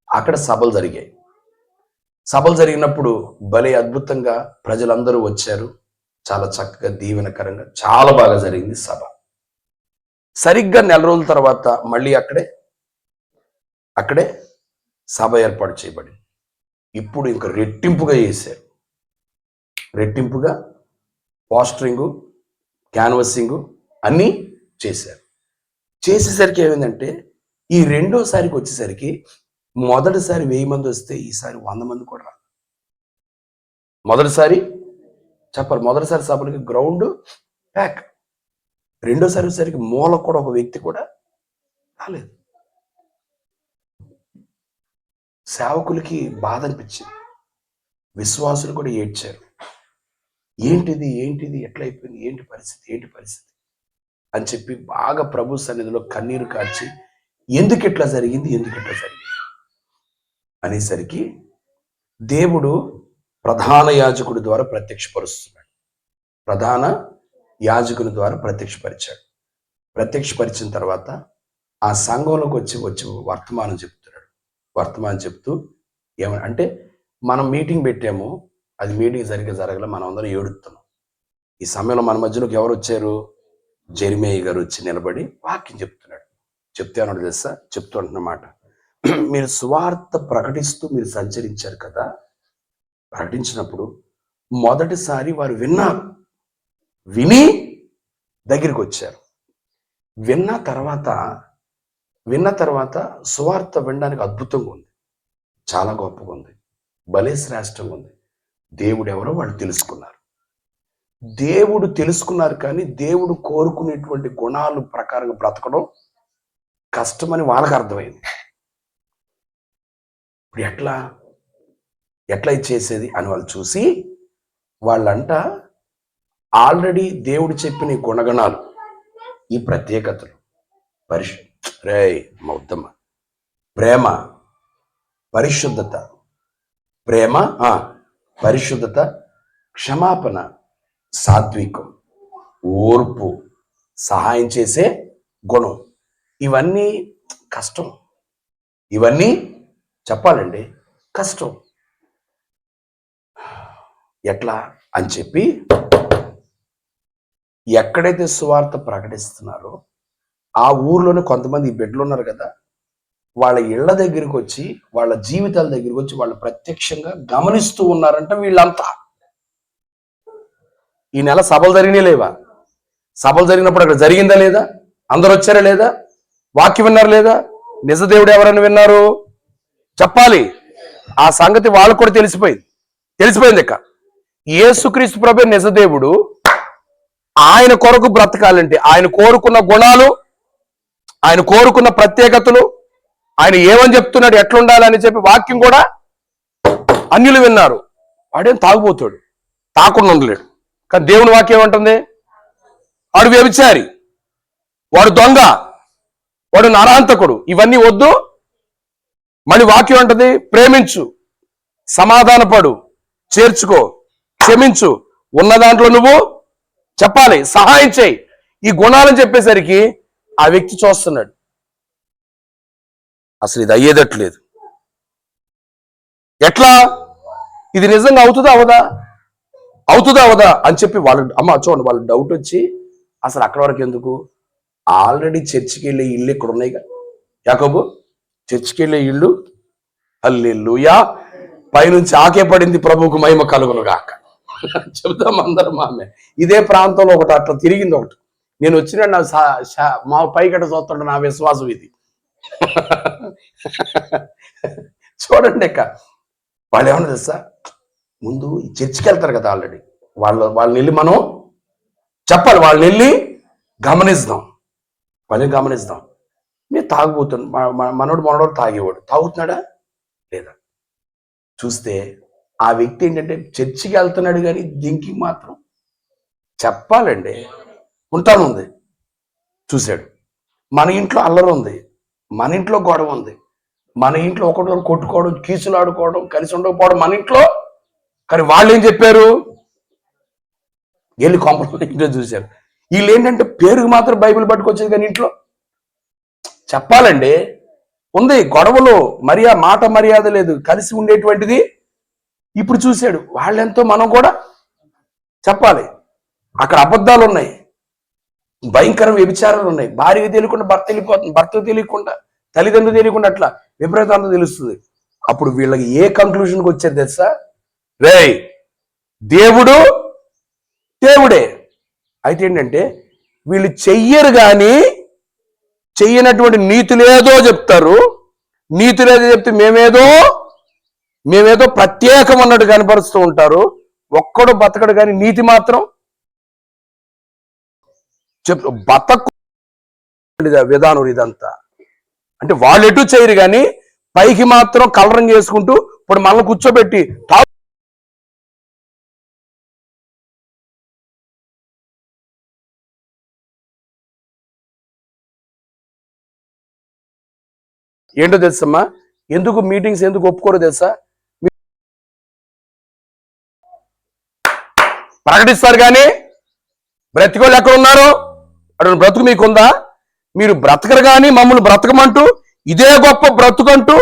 అక్కడ సభలు జరిగాయి. సభలు జరిగినప్పుడు భలే అద్భుతంగా ప్రజలందరూ వచ్చారు. చాలా చక్కగా దీవెనకరంగా చాలా బాగా జరిగింది సభ. సరిగ్గా 4 రోజుల తర్వాత మళ్ళీ అక్కడే సభ ఏర్పాటు చేయబడింది. ఇప్పుడు ఇంకా రెట్టింపుగా చేశారు. రెట్టింపుగా పోస్టరింగు, క్యాన్వసింగు అన్నీ చేశారు. చేసేసరికి ఏమైందంటే, ఈ రెండోసారికి వచ్చేసరికి మొదటిసారి 1000 మంది వస్తే ఈసారి 100 మంది కూడా రాదు. మొదటిసారి సభలకి గ్రౌండ్ ప్యాక్. రెండోసారి వచ్చేసరికి మూల కూడా ఒక వ్యక్తి కూడా రాలేదు. సేవకులకి బాధ అనిపించింది. విశ్వాసులు కూడా ఏడ్చారు. ఏంటిది ఎట్లయిపోయింది, ఏంటి పరిస్థితి అని చెప్పి బాగా ప్రభు సన్నిధిలో కన్నీరు కార్చి ఎందుకు ఇట్లా జరిగింది అనేసరికి దేవుడు ప్రధాన యాజకుడి ద్వారా ప్రత్యక్షపరుస్తున్నాడు. ప్రధాన యాజకుని ద్వారా ప్రత్యక్షపరిచాడు. ప్రత్యక్షపరిచిన తర్వాత ఆ సంఘంలోకి వచ్చి వర్తమానం చెప్తూ అంటే మనం మీటింగ్ పెట్టాము, అది మీటింగ్ సరిగ్గా జరగలే, మనం అందరం ఏడుస్తున్నాం. ఈ సమయంలో మన మధ్యలోకి ఎవరు వచ్చారు? జెరిమయ్య గారు వచ్చి నిలబడి వాక్యం చెప్తున్నాడు. చెప్తే అన్నాడు తెలుసా? చెప్తూ అంటున్నమాట, మీరు సువార్త ప్రకటిస్తూ మీరు సంచరించారు కదా, ప్రకటించినప్పుడు మొదటిసారి వారు విని దగ్గరికి వచ్చారు. విన్న తర్వాత సువార్త వినడానికి అద్భుతంగా ఉంది, చాలా గొప్పగా ఉంది, భలే శ్రేష్టంగా ఉంది. దేవుడు ఎవరో వాళ్ళు తెలుసుకున్నారు. కానీ దేవుడు కోరుకునేటువంటి గుణాలు ప్రకారంగా బ్రతకడం కష్టమని వాళ్ళకి అర్థమైంది. ఇప్పుడు ఎట్లా చేసేది అని వాళ్ళు చూసి, వాళ్ళంట ఆల్రెడీ దేవుడు చెప్పిన ఈ గుణగణాలు, ఈ ప్రత్యేకతలు, మౌద్దమ్మ ప్రేమ, పరిశుద్ధత. ప్రేమ, పరిశుద్ధత, క్షమాపణ, సాత్వికం, ఓర్పు, సహాయం చేసే గుణం. ఇవన్నీ కష్టం. ఇవన్నీ చెప్పాలండి కష్టం. ఎట్లా అని చెప్పి ఎక్కడైతే సువార్త ప్రకటిస్తున్నారో ఆ ఊర్లోనే కొంతమంది ఈ బిడ్డలు ఉన్నారు కదా, వాళ్ళ ఇళ్ల దగ్గరికి వచ్చి, వాళ్ళ జీవితాల దగ్గరికి వచ్చి వాళ్ళు ప్రత్యక్షంగా గమనిస్తూ ఉన్నారంట వీళ్ళంతా. ఈ నెల సభలు జరిగినాయి లేవా? సభలు జరిగినప్పుడు అక్కడ జరిగిందా లేదా? అందరు వచ్చారా లేదా? వాక్యం విన్నారు లేదా? నిజదేవుడు ఎవరని విన్నారు? చెప్పాలి. ఆ సంగతి వాళ్ళకు కూడా తెలిసిపోయింది ఇక. యేసుక్రీస్తు ప్రభు నిజదేవుడు. ఆయన కొరకు బ్రతకాలంటే ఆయన కోరుకున్న గుణాలు, ఆయన కోరుకున్న ప్రత్యేకతలు, ఆయన ఏమని చెప్తున్నాడు, ఎట్లుండాలని చెప్పి వాక్యం కూడా అన్యులు విన్నారు. వాడేం తాగుపోతాడు, తాకుండా ఉండలేడు. కానీ దేవుని వాక్యం ఏమంటుంది? వాడు వ్యభిచారి, వాడు దొంగ, వాడు నరహంతకుడు, ఇవన్నీ వద్దు. మళ్ళీ వాక్యం అంటది ప్రేమించు, సమాధానపడు, చేర్చుకో, క్షమించు, ఉన్న దాంట్లో నువ్వు చెప్పాలి, సహాయం చేయి. ఈ గుణాలని చెప్పేసరికి ఆ వ్యక్తి చూస్తున్నాడు, అసలు ఇది అయ్యేదట్లేదు. ఎట్లా? ఇది నిజంగా అవుతుందా అవదా అని చెప్పి వాళ్ళకి చూడండి, వాళ్ళకి డౌట్ వచ్చి అసలు అక్కడ వరకు ఎందుకు, ఆల్రెడీ చర్చికి వెళ్ళే ఇల్లు ఇక్కడ ఉన్నాయిగా. యాకోబు చర్చికి వెళ్ళే ఇల్లు, హల్లెలూయా, పైనుంచి ఆకే పడింది, ప్రభువుకు మహిమ కలుగును గాక. చెబుతాం అందరం. ఆమె ఇదే ప్రాంతంలో ఒకటి అట్లా తిరిగింది ఒకటి. నేను వచ్చిన మా పైకట చూస్తుంటే నా విశ్వాసం ఇది. చూడండి అక్క, వాళ్ళు ఏమన్నా తెలుసా, ముందు చర్చికి వెళ్తారు కదా ఆల్రెడీ, వాళ్ళని వెళ్ళి మనం చెప్పాలి, వాళ్ళని వెళ్ళి గమనిస్తాం. నేను తాగుబోతాను, మనోడు తాగేవాడు, తాగుతున్నాడా లేదా చూస్తే ఆ వ్యక్తి ఏంటంటే చర్చికి వెళ్తున్నాడు కానీ దీనికి మాత్రం చెప్పాలండి ఉంటానుంది. చూశాడు, మన ఇంట్లో అల్లరి ఉంది, మన ఇంట్లో గొడవ ఉంది, మన ఇంట్లో ఒకటి కొట్టుకోవడం, కీసులు ఆడుకోవడం, కలిసి ఉండకపోవడం మన ఇంట్లో. కానీ వాళ్ళు ఏం చెప్పారు, వెళ్ళి కాంప్రమైజ్ ఇంట్లో చూశారు. వీళ్ళు ఏంటంటే పేరుకు మాత్రం బైబిల్ పట్టుకొచ్చేది, కానీ ఇంట్లో చెప్పాలండి ఉంది గొడవలు, మాట మర్యాద లేదు, కలిసి ఉండేటువంటిది. ఇప్పుడు చూశాడు, వాళ్ళెంతో మనం కూడా చెప్పాలి. అక్కడ అబద్ధాలు ఉన్నాయి, భయంకర వ్యభిచారాలు ఉన్నాయి, భార్య తెలియకుండా భర్త వెళ్ళిపోతుంది, భర్త తెలియకుండా తల్లిదండ్రులు తెలియకుండా, అట్లా విపరీతంగా తెలుస్తుంది. అప్పుడు వీళ్ళకి ఏ కంక్లూషన్కి వచ్చారు తెలుసా, రేయ్ దేవుడే. అయితే ఏంటంటే వీళ్ళు చెయ్యరు కానీ చెయ్యనటువంటి నీతులేదో చెప్తారు, నీతులేదో చెప్తే మేమేదో ప్రత్యేకం అన్నట్టు కనపరుస్తూ ఉంటారు. ఒక్కడు బతకడు కానీ నీతి మాత్రం బతకు విధానం ఇదంతా. అంటే వాళ్ళు ఎటు చేయరు కానీ పైకి మాత్రం కలరం చేసుకుంటూ ఇప్పుడు మనల్ని కూర్చోబెట్టి ఏంటో తెలుసమ్మా, ఎందుకు మీటింగ్స్ ఎందుకు ఒప్పుకోరో తెలుసా, ప్రకటిస్తారు కానీ బ్రతికోళ్ళు ఎక్కడ ఉన్నారు, అటు బ్రతుకు మీకుందా? మీరు బ్రతకరు కానీ మమ్మల్ని బ్రతకమంటూ ఇదే గొప్ప బ్రతుకంటూ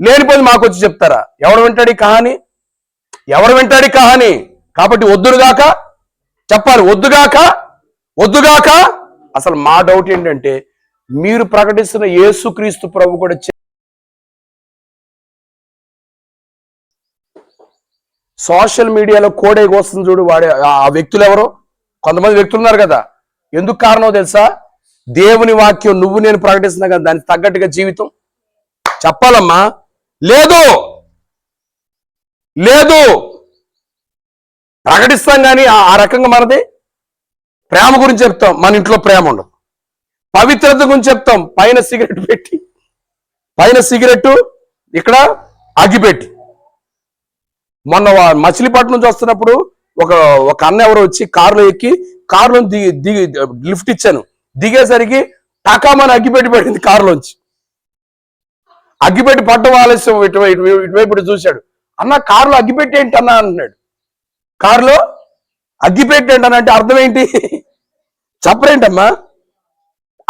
లేనిపోయి మాకు వచ్చి చెప్తారా? ఎవరు వింటాడు ఈ కహాని? కాబట్టి వద్దురుగాక చెప్పాలి, వద్దుగాక. అసలు మా డౌట్ ఏంటంటే మీరు ప్రకటిస్తున్న యేసుక్రీస్తు ప్రభు కూడా సోషల్ మీడియాలో కోడే వస్తుంది చూడు, వాడే ఆ వ్యక్తులు ఎవరో, కొంతమంది వ్యక్తులు ఉన్నారు కదా. ఎందుకు కారణం తెలుసా, దేవుని వాక్యం నువ్వు నేను ప్రకటిస్తున్నా కదా, దానికి తగ్గట్టుగా జీవితం చెప్పాలమ్మా. లేదు ప్రకటిస్తాం కానీ ఆ రకంగా మనది ప్రేమ గురించి చెప్తాం, మన ఇంట్లో ప్రేమ ఉండదు. పవిత్రత గురించి చెప్తాం, పైన సిగరెట్ ఇక్కడ అగ్గిపెట్టి. మొన్న మచిలీపట్నం నుంచి వస్తున్నప్పుడు ఒక అన్న ఎవరో వచ్చి కారులో ఎక్కి, కారులో దిగి లిఫ్ట్ ఇచ్చాను, దిగేసరికి టకామని అగ్గిపెట్టి పడింది కారులోంచి. అగ్గిపెట్టి పట్టడం ఆలస్యం ఇటువైపు చూశాడు. అన్న కారులో అగ్గిపెట్టి ఏంటి అన్న అన్నాడు. కారులో అగ్గిపెట్టి ఏంటనంటే అర్థం ఏంటి చెప్పరేంటమ్మా?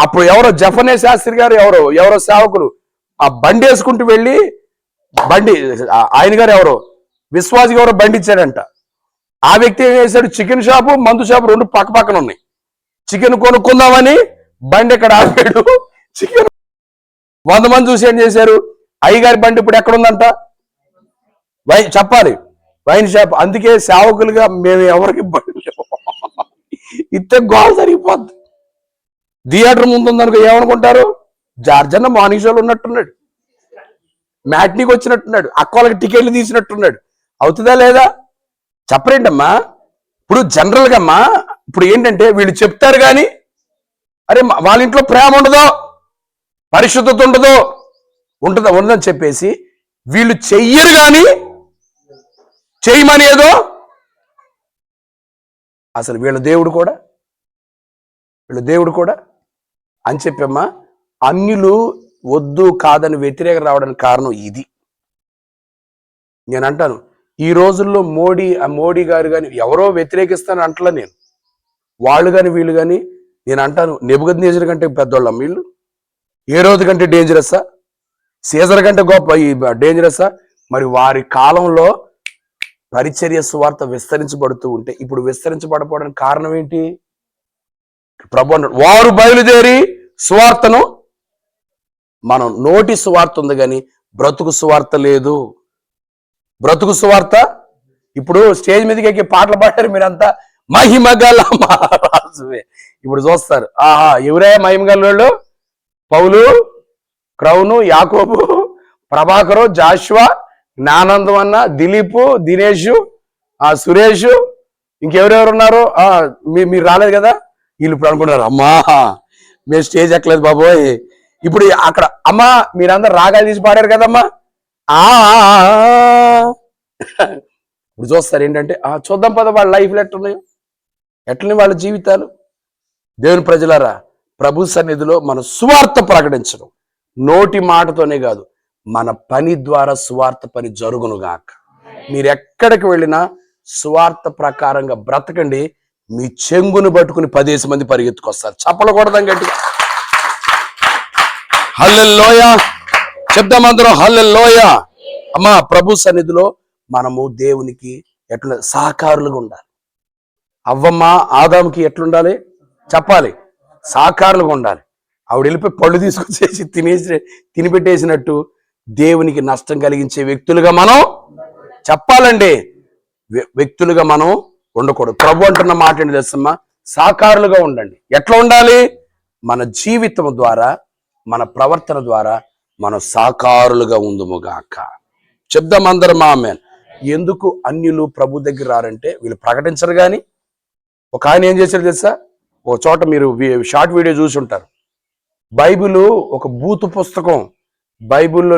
అప్పుడు ఎవరో జఫనే శాస్త్రి గారు ఎవరో సేవకులు ఆ బండి వేసుకుంటూ వెళ్ళి ఆయన గారు ఎవరో విశ్వాసి ఎవరో బండి ఇచ్చాడంట. ఆ వ్యక్తి ఏం చేశాడు, చికెన్ షాపు మందు షాపు రెండు పక్క పక్కన ఉన్నాయి. చికెన్ కొనుక్కుందామని బండి ఎక్కడ ఆపాడు. చికెన్ 100 మంది చూసి ఏం చేశారు, అయ్యగారి బండి ఇప్పుడు ఎక్కడుందంట, చెప్పాలి వైన్ షాప్. అందుకే సేవకులుగా మేము ఎవరికి బండి ఇస్తే గోడ జరిగిపోద్ది. థియేటర్ ముందు ఉందనుకో ఏమనుకుంటారు, జార్జన్న మార్నింగ్ షోలు ఉన్నట్టున్నాడు, మ్యాట్నీకి వచ్చినట్టున్నాడు, అక్క వాళ్ళకి టికెట్లు తీసినట్టున్నాడు. అవుతుందా లేదా చెప్పరేంటమ్మా? ఇప్పుడు జనరల్గా అమ్మా ఇప్పుడు ఏంటంటే వీళ్ళు చెప్తారు కానీ అరే వాళ్ళ ఇంట్లో ప్రేమ ఉండదో, పరిశుద్ధత ఉండదని చెప్పేసి వీళ్ళు చెయ్యరు కానీ చేయమని ఏదో. అసలు వీళ్ళ దేవుడు కూడా అని చెప్పమ్మా. అన్యులు వద్దు కాదని వ్యతిరేకం రావడానికి కారణం ఇది. నేను అంటాను ఈ రోజుల్లో మోడీ గారు కానీ ఎవరో వ్యతిరేకిస్తాను అంటలా నేను, వాళ్ళు కానీ వీళ్ళు కానీ. నేను అంటాను నెబుకద్నెజరు కంటే పెద్దోళ్ళం వీళ్ళు. ఏ రోజు కంటే డేంజరస్సా, సీజర్ కంటే గొప్ప డేంజరస్సా? మరి వారి కాలంలో పరిచర్య సువార్త విస్తరించబడుతూ ఉంటే ఇప్పుడు విస్తరించబడపోవడానికి కారణం ఏంటి? ప్రభు అన్నాడు వారు బయలుదేరి సువార్తను, మనం నోటి సువార్త ఉంది కానీ బ్రతుకు సువార్త లేదు. బ్రతుకు సువార్త ఇప్పుడు స్టేజ్ మీదకి ఎక్కి పాటలు పాడారు మీరంతా, మహిమగల మహారాజువే. ఇప్పుడు చూస్తారు, ఆహా ఎవరే మహిమగల? పౌలు, క్రౌను, యాకోబు, ప్రభాకరు, జాషువా, జ్ఞానందం అన్న, దిలీపు, దినేషు, సురేష్, ఇంకెవరెవరు ఉన్నారు? మీరు రాలేదు కదా. వీళ్ళు ఇప్పుడు అనుకుంటున్నారు అమ్మా మేము స్టేజ్ ఎక్కలేదు బాబోయ్. ఇప్పుడు అక్కడ అమ్మా మీరందరూ రాగాలు తీసి పాడారు కదమ్మా. ఇప్పుడు చూస్తారు ఏంటంటే చూద్దాం పద వాళ్ళ లైఫ్లు ఎట్లున్నాయో, ఎట్లని వాళ్ళ జీవితాలు. దేవుని ప్రజలారా, ప్రభు సన్నిధిలో మన సువార్త ప్రకటించడం నోటి మాటతోనే కాదు, మన పని ద్వారా సువార్త పని జరుగునుగాక. మీరు ఎక్కడికి వెళ్ళినా సువార్త ప్రకారంగా బ్రతకండి. మీ చెంగును పట్టుకుని 10 మంది పరిగెత్తుకొస్తారు. చప్పలకూడదాం గట్టిగా హల్లెలూయా చెప్దాం అందరం హల్లెలూయా. అమ్మా ప్రభు సన్నిధిలో మనము దేవునికి ఎట్లా సహకారులుగా ఉండాలి. అవ్వమ్మ ఆదాముకి ఎట్లుండాలి చెప్పాలి, సహకారులుగా ఉండాలి. ఆవిడ వెళ్ళిపోయి పళ్ళు తీసుకొచ్చేసి తినిపెట్టేసినట్టు దేవునికి నష్టం కలిగించే వ్యక్తులుగా మనం చెప్పాలండి. వ్యక్తులుగా మనం ఉండకూడదు. ప్రభు అంటున్న మాట ఏంటి తెలుసమ్మా, సహకారులుగా ఉండండి. ఎట్లా ఉండాలి? మన జీవితం ద్వారా, మన ప్రవర్తన ద్వారా మనం సహకారులుగా ఉందుముగాక. చెప్దాం అందరం ఆమేన్. ఎందుకు అన్యులు ప్రభు దగ్గర రారంటే వీళ్ళు ప్రకటించరు. కానీ ఒక ఆయన ఏం చేశారు తెలుసా, ఒక చోట మీరు షార్ట్ వీడియో చూసి ఉంటారు. బైబిల్ ఒక బూతు పుస్తకం, బైబిల్లో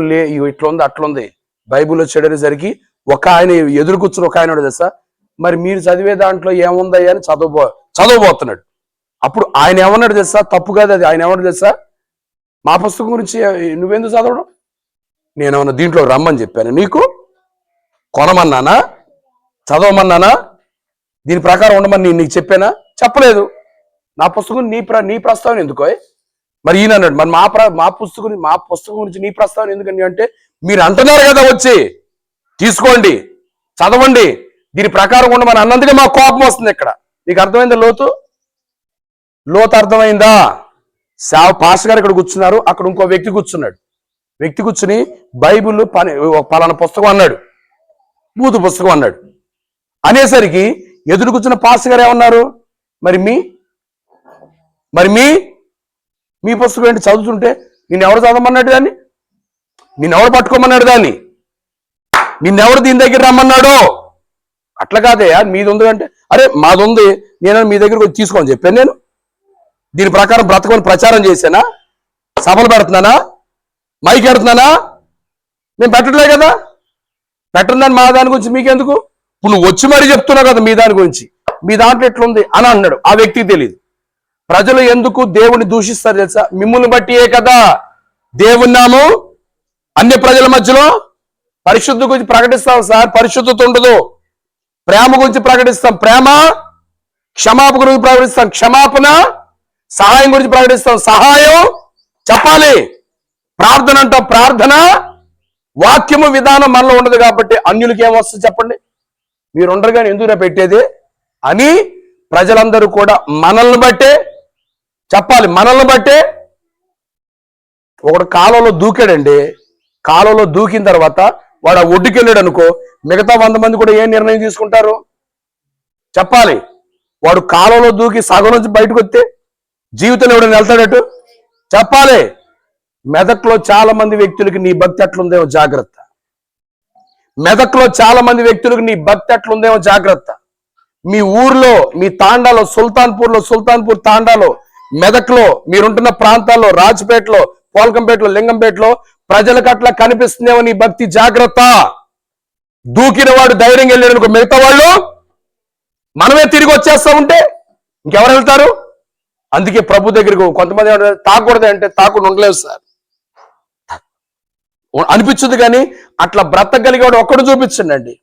ఇట్లా ఉంది అట్లా ఉంది, బైబిల్లో చెడేసరికి ఒక ఆయన ఎదురు కూర్చుని ఒక ఆయన తెలుసా, మరి మీరు చదివే దాంట్లో ఏముందయ్యా అని చదవబోతున్నాడు. అప్పుడు ఆయన ఏమన్నాడు తెలుసా, తప్పు కాదు అది. ఆయన ఏమన్నాడు తెలుసా, మా పుస్తకం గురించి నువ్వెందుకు చదవడం, నేనేమన్నా దీంట్లో రమ్మని చెప్పాను, నీకు కొనమన్నానా, చదవమన్నానా, దీని ప్రకారం ఉండమని నీకు చెప్పానా? చెప్పలేదు. నా పుస్తకం నీ ప్రస్తావన ఎందుకో. మరి ఈయన అన్నాడు, మరి మా పుస్తకం గురించి నీ ప్రస్తావన ఎందుకని అంటే, మీరు అంటున్నారు కదా వచ్చి తీసుకోండి చదవండి దీని ప్రకారం ఉండమని అన్నందుకే మాకు కోపం వస్తుంది. ఇక్కడ నీకు అర్థమైందా లోతు అర్థమైందా? పాస్టర్ గారు ఇక్కడ కూర్చున్నారు, అక్కడ ఇంకో వ్యక్తి కూర్చున్నాడు. వ్యక్తి కూర్చుని బైబిల్ పలానా పుస్తకం అన్నాడు, బూతు పుస్తకం అన్నాడు. అనేసరికి ఎదురు కూర్చున్న పాస్టర్ గారు ఏమన్నారు, మరి మీ పుస్తకం ఏంటి చదువుతుంటే నిన్నెవరు చదవమన్నాడు దాన్ని, నిన్నెవరు పట్టుకోమన్నాడు దాన్ని, నిన్నెవరు దీని దగ్గర రమ్మన్నాడు? అట్లా కాదే మీది ఉంది అంటే, అరే మాది ఉంది నేను మీ దగ్గర వచ్చి తీసుకోని చెప్పాను. నేను దీని ప్రకారం బ్రతకమని ప్రచారం చేశానా, సభలు పెడుతున్నానా, మైక్ పెడుతున్నానా? మేము పెట్టట్లే కదా. పెట్టందని మా దాని గురించి మీకెందుకు? ఇప్పుడు నువ్వు వచ్చి మరీ చెప్తున్నావు కదా మీ దాని గురించి, మీ దాంట్లో ఎట్లుంది అని అన్నాడు. ఆ వ్యక్తికి తెలియదు. ప్రజలు ఎందుకు దేవుణ్ణి దూషిస్తారు తెలుసా? మిమ్మల్ని బట్టియే కదా దేవుని నామం అన్య ప్రజల మధ్యలో పరిశుద్ధ గురించి ప్రకటిస్తాం సార్, పరిశుద్ధత ఉండదు. ప్రేమ గురించి ప్రకటిస్తాం, ప్రేమ. క్షమాపణ గురించి ప్రకటిస్తాం, క్షమాపణ. సహాయం గురించి ప్రకటిస్తాం, సహాయం. చెప్పాలి. ప్రార్థన అంటాం, ప్రార్థన. వాక్యము విధానం మనలో ఉండదు కాబట్టి అన్యులకి ఏమొస్తుంది చెప్పండి? మీరు ఉండరు కానీ ఎందుకు పెట్టేది అని ప్రజలందరూ కూడా మనల్ని బట్టే చెప్పాలి. మనల్ని బట్టే. ఒకడు కాలంలో దూకాడండి, కాలంలో దూకిన తర్వాత వాడు ఆ ఒడ్డుకి వెళ్ళాడు అనుకో, మిగతా 100 మంది కూడా ఏం నిర్ణయం తీసుకుంటారు చెప్పాలి? వాడు కాలంలో దూకి సగం నుంచి బయటకు వస్తే జీవితంలో ఎవడైనా వెళ్తాడటు చెప్పాలి. మెదక్లో చాలా మంది వ్యక్తులకి నీ భక్తి ఎట్లుందేమో జాగ్రత్త. మెదక్లో చాలా మంది వ్యక్తులకు నీ భక్తి ఎట్లుందేమో జాగ్రత్త. మీ ఊర్లో, మీ తాండాలో, సుల్తాన్పూర్ తాండాలో, మెదక్లో, మీరుంటున్న ప్రాంతాల్లో, రాజ్పేటలో, పోల్కంపేటలో, లింగంపేటలో ప్రజలకు అట్లా కనిపిస్తుందేమో నీ భక్తి, జాగ్రత్త. దూకిన వాడు ధైర్యంగా వెళ్ళాడు, మిగతా వాళ్ళు మనమే తిరిగి వచ్చేస్తా ఉంటే ఇంకెవరు వెళ్తారు? అందుకే ప్రభు దగ్గరకు కొంతమంది తాకూడదు అంటే తాకుండా ఉండలేదు సార్ అనిపించదు, కానీ అట్లా బ్రతకగలిగేవాడు ఒక్కడు చూపించండి.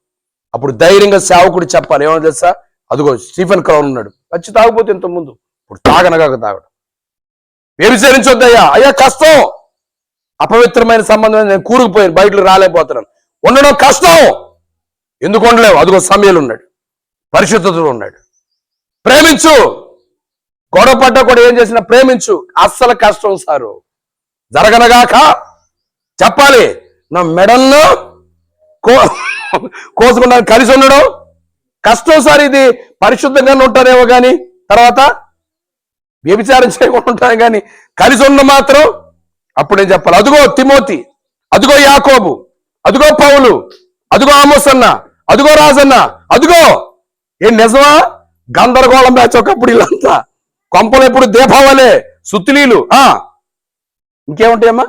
అప్పుడు ధైర్యంగా సేవకుడు చెప్పాలి, ఏమో తెలుసా, అదిగో స్టీఫెన్ క్రౌన్ ఉన్నాడు, వచ్చి తాగిపోతే ఇంత ముందు, ఇప్పుడు తాగనగా తాగడు. వ్యభిచరించొద్దయ్యా, అయ్యా కష్టం, అపవిత్రమైన సంబంధం, నేను కూరుకుపోయాను, బయటకు రాలేకపోతున్నాను, ఉండడం కష్టం. ఎందుకు ఉండలేవు? అదిగో సమయాలు ఉన్నాడు, పరిశుద్ధతలో ఉన్నాడు. ప్రేమించు, గొడవ పడ్డా కూడా ఏం చేసినా ప్రేమించు. అస్సలు కష్టం సారు, జరగనగాక చెప్పాలి. నా మెడల్లో కోసుకున్నాను, కలిసి ఉండడం కష్టం సార్. ఇది పరిశుద్ధంగానే ఉంటారేమో కానీ తర్వాత వ్యభిచారం చేయకుండా ఉంటాను కానీ కలిసి ఉన్న మాత్రం అప్పుడేం చెప్పాలి? అదిగో తిమోతి, అదిగో యాకోబు, అదిగో పౌలు, అదిగో ఆమోసన్న, అదిగో రాజన్న, అదిగో. ఏం నిజమా? గందరగోళం బ్యాచ్ ఒకప్పుడు వీళ్ళంతా, కొంపలు ఎప్పుడు దీపావళే, సుత్తిలీలు. ఇంకేముంటాయమ్మా?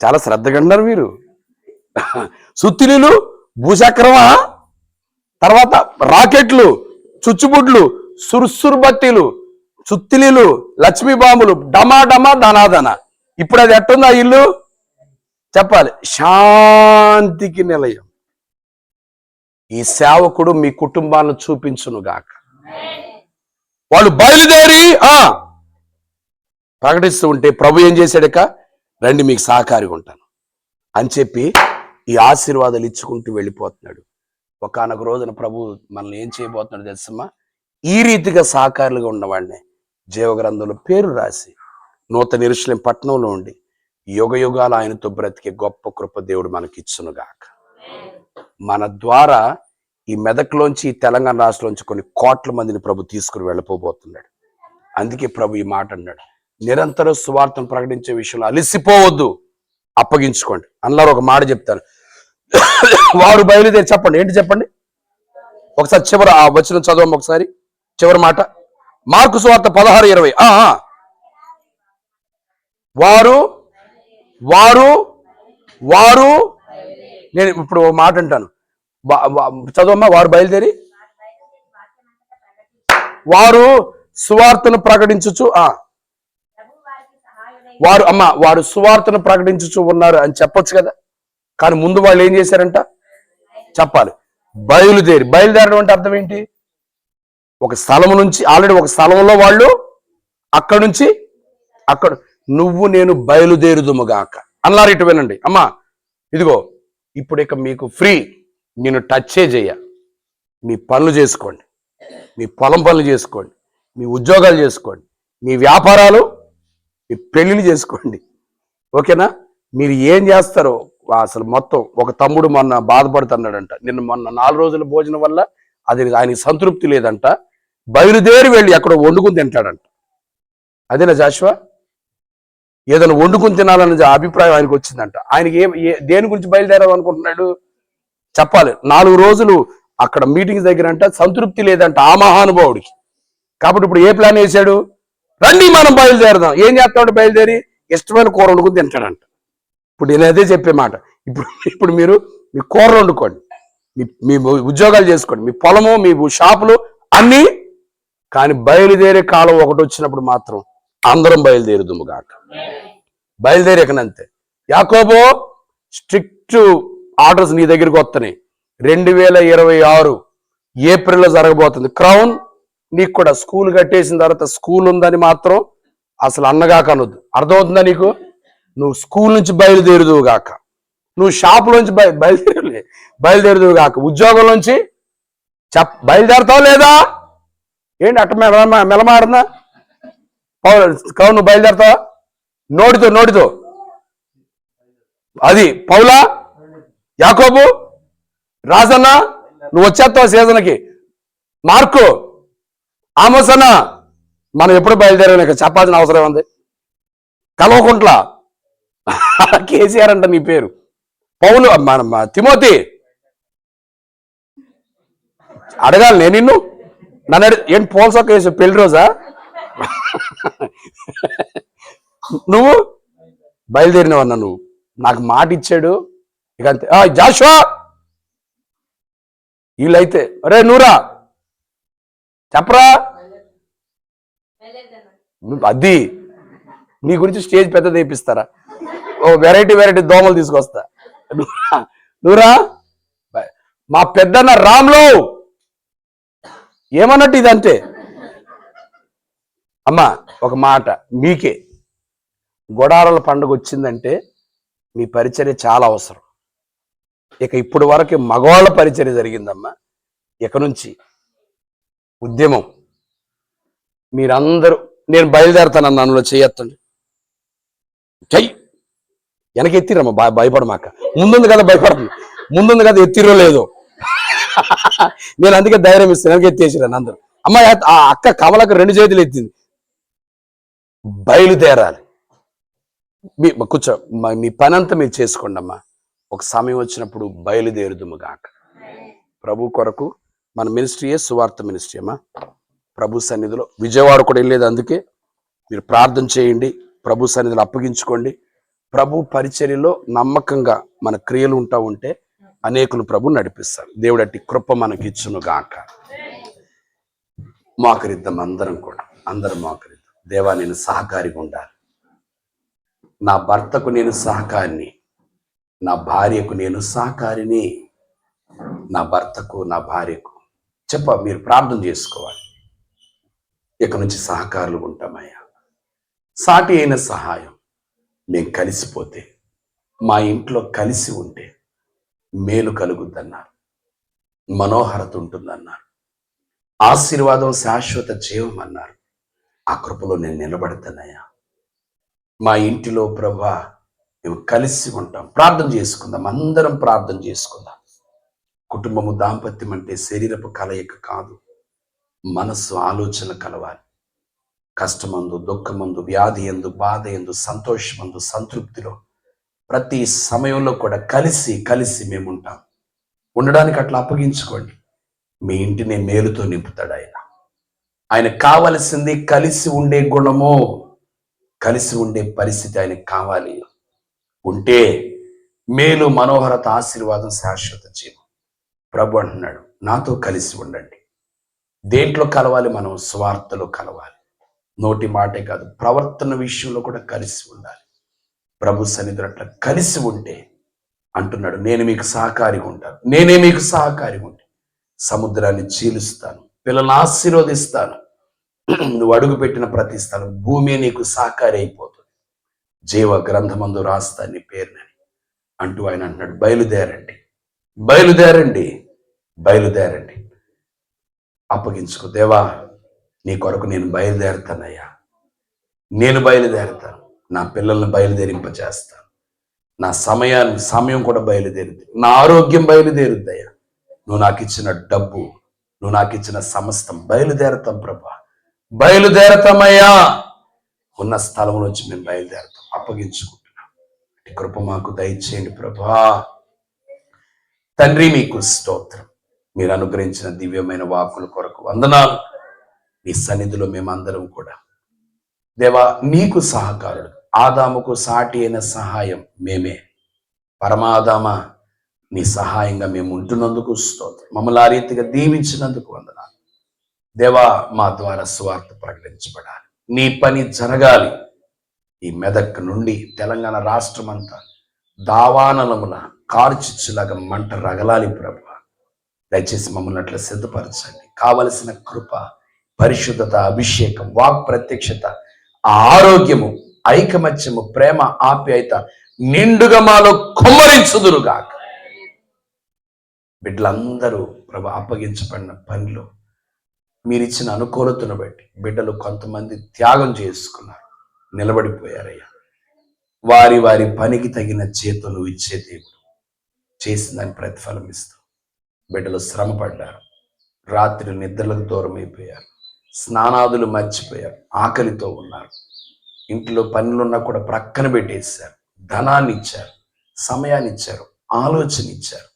చాలా శ్రద్ధగా ఉన్నారు మీరు. సుత్తిలీలు, భూచక్రమా, తర్వాత రాకెట్లు, చుచ్చుబుడ్లు, సుర్సురు బత్తీలు, సుత్తిలీలు, లక్ష్మీ బాంబులు, డమా డమా ధనాధన. ఇప్పుడు అది ఎట్టుంది ఆ ఇల్లు చెప్పాలి? శాంతికి నిలయం. ఈ సేవకుడు మీ కుటుంబాలను చూపించును గాక. వాళ్ళు బయలుదేరి ప్రకటిస్తూ ఉంటే ప్రభు ఏం చేశాడక, రండి మీకు సహకారిగా ఉంటాను అని చెప్పి ఈ ఆశీర్వాదాలు ఇచ్చుకుంటూ వెళ్ళిపోతున్నాడు. ఒకానొక రోజున ప్రభు మనల్ని ఏం చేయబోతున్నాడు తెలుసమ్మా? ఈ రీతిగా సహకారులుగా ఉన్నవాడిని జీవగ్రంథంలో పేరు రాసి నూతన యెరూషలేము పట్టణంలో ఉండి యుగ యుగాలు ఆయనతో బ్రతికే గొప్ప కృప దేవుడు మనకి ఇచ్చునుగాక. మన ద్వారా ఈ మెదక్లోంచి, ఈ తెలంగాణ రాష్ట్రంలోంచి కొన్ని కోట్ల మందిని ప్రభు తీసుకుని వెళ్ళిపోబోతున్నాడు. అందుకే ప్రభు ఈ మాట అన్నాడు, నిరంతరం సువార్తను ప్రకటించే విషయంలో అలసిపోవద్దు, అప్పగించుకోండి. అన్నారు ఒక మాట చెప్తాను, వారు బయలుదేరి. చెప్పండి, ఏంటి చెప్పండి ఒకసారి, చివరి ఆ వచనం చదవం ఒకసారి, చివరి మాట. మార్కు సువార్త 16:20. వారు వారు వారు నేను ఇప్పుడు మాట అంటాను, చదవమ్మా. వారు బయలుదేరి వారు సువార్తను ప్రకటించుచు, వారు సువార్తను ప్రకటించుచు ఉన్నారు అని చెప్పొచ్చు కదా. కానీ ముందు వాళ్ళు ఏం చేశారంట చెప్పాలి? బయలుదేరడం అంటే అర్థం ఏంటి? ఒక స్థలం నుంచి, ఆల్రెడీ ఒక స్థలంలో వాళ్ళు, అక్కడి నుంచి అక్కడ నువ్వు నేను బయలుదేరుదుముగాక అన్నారు. ఇటు వినండి అమ్మా, ఇదిగో ఇప్పుడు ఇక మీకు ఫ్రీ, నేను టచ్చే చేయ. మీ పనులు చేసుకోండి, మీ పొలం పనులు చేసుకోండి, మీ ఉద్యోగాలు చేసుకోండి, మీ వ్యాపారాలు, మీ పెళ్ళిళ్ళు చేసుకోండి, ఓకేనా? మీరు ఏం చేస్తారో అసలు మొత్తం. ఒక తమ్ముడు మొన్న బాధపడుతున్నాడంట, మొన్న 4 రోజుల భోజనం వల్ల అది ఆయనకి సంతృప్తి లేదంట, బయలుదేరి వెళ్ళి ఎక్కడ వండుకుని తింటాడంట. అదేనా జాషువా? ఏదైనా వండుకుని తినాలన్న అభిప్రాయం ఆయనకు వచ్చిందంట. ఆయనకి దేని గురించి బయలుదేరాలనుకుంటున్నాడు చెప్పాలి? 4 రోజులు అక్కడ మీటింగ్స్ దగ్గర అంట, సంతృప్తి లేదంట ఆ మహానుభావుడికి. కాబట్టి ఇప్పుడు ఏ ప్లాన్ వేశాడు? రండి మనం బయలుదేరదాం. ఏం చేస్తాడు? బయలుదేరి ఇష్టమైన కూర వండుకుని తింటాడంట. ఇప్పుడు నేను అదే చెప్పే మాట. ఇప్పుడు మీరు మీ కూర వండుకోండి, మీ ఉద్యోగాలు చేసుకోండి, మీ పొలము, మీ షాపులు అన్నీ. కానీ బయలుదేరే కాలం ఒకటి వచ్చినప్పుడు మాత్రం అందరం బయలుదేరుదుము గాక. బయలుదేరేకనంతే. యాకోబు స్ట్రిక్ట్ ఆర్డర్స్ నీ దగ్గరికి వస్తున్నాయి. 2026 ఏప్రిల్లో జరగబోతుంది క్రౌన్. నీకు కూడా స్కూల్ కట్టేసిన తర్వాత స్కూల్ ఉందని మాత్రం అసలు అన్నగా కనొద్దు. అర్థమవుతుందా నీకు? నువ్వు స్కూల్ నుంచి బయలుదేరుదువు గాక, నువ్వు షాపులోంచి బయలుదేరుదువు గాక, ఉద్యోగంలోంచి బయలుదేరతావు లేదా ఏంటి? అట్ట మెలమాడున్నా క్రౌన్ నువ్వు బయలుదేరతావా? నోటితో అది పౌలా, యాకోబు, రాజన్న నువ్వు వచ్చేస్తావు సీజన్కి. మార్కు, ఆమోస్ అన్న మనం ఎప్పుడు బయలుదేరాను ఇక చెప్పాల్సిన అవసరం ఉంది. కల్వకుంట్ల కేసీఆర్ అంట నీ పేరు. పౌలు, తిమోతి అడగాలి నేను నిన్ను. నన్ను ఏంటి పోల్సో కేసు పెళ్లి రోజా? నువ్వు బయలుదేరినవన్నా, నువ్వు నాకు మాట ఇచ్చాడు ఇక అంతే. జాషువా వీళ్ళైతే అరే నూరా చెప్పరా, అది నీ గురించి స్టేజ్ పెద్ద తెప్పిస్తారా? ఓ వెరైటీ దోమలు తీసుకొస్తా. నూరా మా పెద్దన్న రామ్లో ఏమన్నట్టు ఇదంటే. అమ్మా ఒక మాట మీకే, గొడారాల పండుగ వచ్చిందంటే మీ పరిచర్య చాలా అవసరం. ఇక ఇప్పుడు వరకు మగవాళ్ళ పరిచర్య జరిగిందమ్మా. ఇక నుంచి ఉద్యమం మీరందరూ, నేను బయలుదేరుతానన్న అందులో చేయొత్తండి. చెయ్యి వెనక ఎత్తిరమ్మా, భయపడమాక. ముందుంది కదా భయపడుతుంది, ముందుంది కదా ఎత్తిరో లేదో. నేను అందుకే ధైర్యం ఇస్తాను, వెనక ఎత్తేసిరాను అందరూ. అమ్మ ఆ అక్క కమలకు 2 చేతులు ఎత్తింది. బయలుదేరాలి. కూర్చో, మీ పని అంతా మీరు చేసుకోండి అమ్మా. ఒక సమయం వచ్చినప్పుడు బయలుదేరుదుము గాక. ప్రభు కొరకు మన మినిస్ట్రీయే సువార్త మినిస్ట్రీ అమ్మా. ప్రభు సన్నిధిలో విజయవాడ కూడా వెళ్ళేది, అందుకే మీరు ప్రార్థన చేయండి, ప్రభు సన్నిధిలో అప్పగించుకోండి. ప్రభు పరిచర్యలో నమ్మకంగా మన క్రియలు ఉంటా ఉంటే అనేకులు ప్రభు నడిపిస్తారు. దేవుడు అట్టి కృప మనకి ఇచ్చును గాక. మోకరిద్దాం అందరం కూడా, అందరం మోకరిద్దాం. దేవా నేను సహకారిగా ఉండాలి, నా భర్తకు నేను సహకారిని, నా భార్యకు నేను సహకారిని, నా భర్తకు నా భార్యకు మీరు ప్రార్థన చేసుకోవాలి. ఇక నుంచి సహకారులు ఉంటామయ్యా. సాటి అయిన సహాయం మేము కలిసిపోతే, మా ఇంట్లో కలిసి ఉంటే మేలు కలుగుద్దన్నారు, మనోహరత ఉంటుందన్నారు, ఆశీర్వాదం శాశ్వత జీవం అన్నారు. ఆ కృపలో నేను నిలబడతానయ్యా. మా ఇంటిలో ప్రభా మేము కలిసి ఉంటాం. ప్రార్థన చేసుకుందాం, అందరం ప్రార్థన చేసుకుందాం. కుటుంబము దాంపత్యం అంటే శరీరపు కలయిక కాదు, మనస్సు ఆలోచన కలవాలి. కష్టమందు, దుఃఖమందు, వ్యాధి ఎందు, బాధ ఎందు, సంతోషమందు, సంతృప్తిలో ప్రతి సమయంలో కూడా కలిసి మేము ఉంటాం. ఉండడానికి అట్లా అప్పగించుకోండి. మీ ఇంటిని మేలుతో నింపుతాడు ఆయన కావలసింది కలిసి ఉండే గుణము, కలిసి ఉండే పరిస్థితి ఆయనకు కావాలి. ఉంటే మేలు, మనోహరత, ఆశీర్వాదం, శాశ్వత జీవం. ప్రభు అంటున్నాడు నాతో కలిసి ఉండండి. దేంట్లో కలవాలి? మనం స్వార్థలో కలవాలి. నోటి మాటే కాదు, ప్రవర్తన విషయంలో కూడా కలిసి ఉండాలి. ప్రభు సన్నిధిలో అట్లా కలిసి ఉంటే అంటున్నాడు నేను మీకు సహకారిగా ఉంటాను. నేనే మీకు సహకారిగా ఉంటే సముద్రాన్ని చీలుస్తాను, పిల్లల్ని ఆశీర్వదిస్తాను. నువ్వు అడుగుపెట్టిన ప్రతి స్థలం భూమి నీకు సహకారి అయిపోతుంది. జీవ గ్రంథమందు రాస్తా నీ పేరునని అంటూ ఆయన అంటున్నాడు బయలుదేరండి. అప్పగించుకో. దేవా నీ కొరకు నేను బయలుదేరుతానయ్యా, నేను బయలుదేరుతాను. నా పిల్లల్ని బయలుదేరింపచేస్తాను. నా సమయం కూడా బయలుదేరుద్ది. నా ఆరోగ్యం బయలుదేరుద్దయ్యా. నువ్వు నాకు ఇచ్చిన డబ్బు, నువ్వు నాకు ఇచ్చిన సమస్తం బయలుదేరతాం ప్రభా, బయలుదేరతామయ్యా. ఉన్న స్థలం నుంచి మేము బయలుదేరతాం. అప్పగించుకుంటున్నాం. కృప మాకు దయచేయండి ప్రభా. తండ్రి మీకు స్తోత్రం. మీరు అనుగ్రహించిన దివ్యమైన వాక్కుల కొరకు వందనాలు. నీ సన్నిధిలో మేమందరం కూడా దేవా నీకు సహకారుడు. ఆదాముకు సాటి అయిన సహాయం మేమే. పరమాదామ నీ సహాయంగా మేము ఉంటున్నందుకు స్తోత్రం. మమ్మల్ని ఆ రీతిగా దీవించినందుకు వందనాలు. దేవా మా ద్వారా స్వార్థ ప్రకటించబడాలి, నీ పని జరగాలి. ఈ మెదక్ నుండి తెలంగాణ రాష్ట్రం అంతా దావానలమున కార్చిచ్చులాగా మంట రగలాలి ప్రభు. దయచేసి మమ్మల్ని అట్లా సిద్ధపరచండి. కావలసిన కృప, పరిశుద్ధత, అభిషేకం, వాక్ ప్రత్యక్షత, ఆరోగ్యము, ఐకమత్యము, ప్రేమ, ఆప్యాయత నిండుగా మాలో కుమ్మరించుదురుగాక. బిడ్డలందరూ ప్రభు అప్పగించబడిన పనిలో మీరిచ్చిన అనుకూలతను బట్టి బిడ్డలు కొంతమంది త్యాగం చేసుకున్నారు, నిలబడిపోయారయ్యా. వారి వారి పనికి తగిన చేతులు ఇచ్చే దేవుడు. చేసిన దాని ప్రతిఫలం ఇస్తూ బిడ్డలు శ్రమ పడ్డారు, రాత్రి నిద్రలకు దూరం అయిపోయారు, స్నానాదులు మర్చిపోయారు, ఆకలితో ఉన్నారు, ఇంట్లో పనులున్నా కూడా ప్రక్కన పెట్టేశారు, ధనాన్ని ఇచ్చారు, సమయాన్ని ఇచ్చారు, ఆలోచన ఇచ్చారు.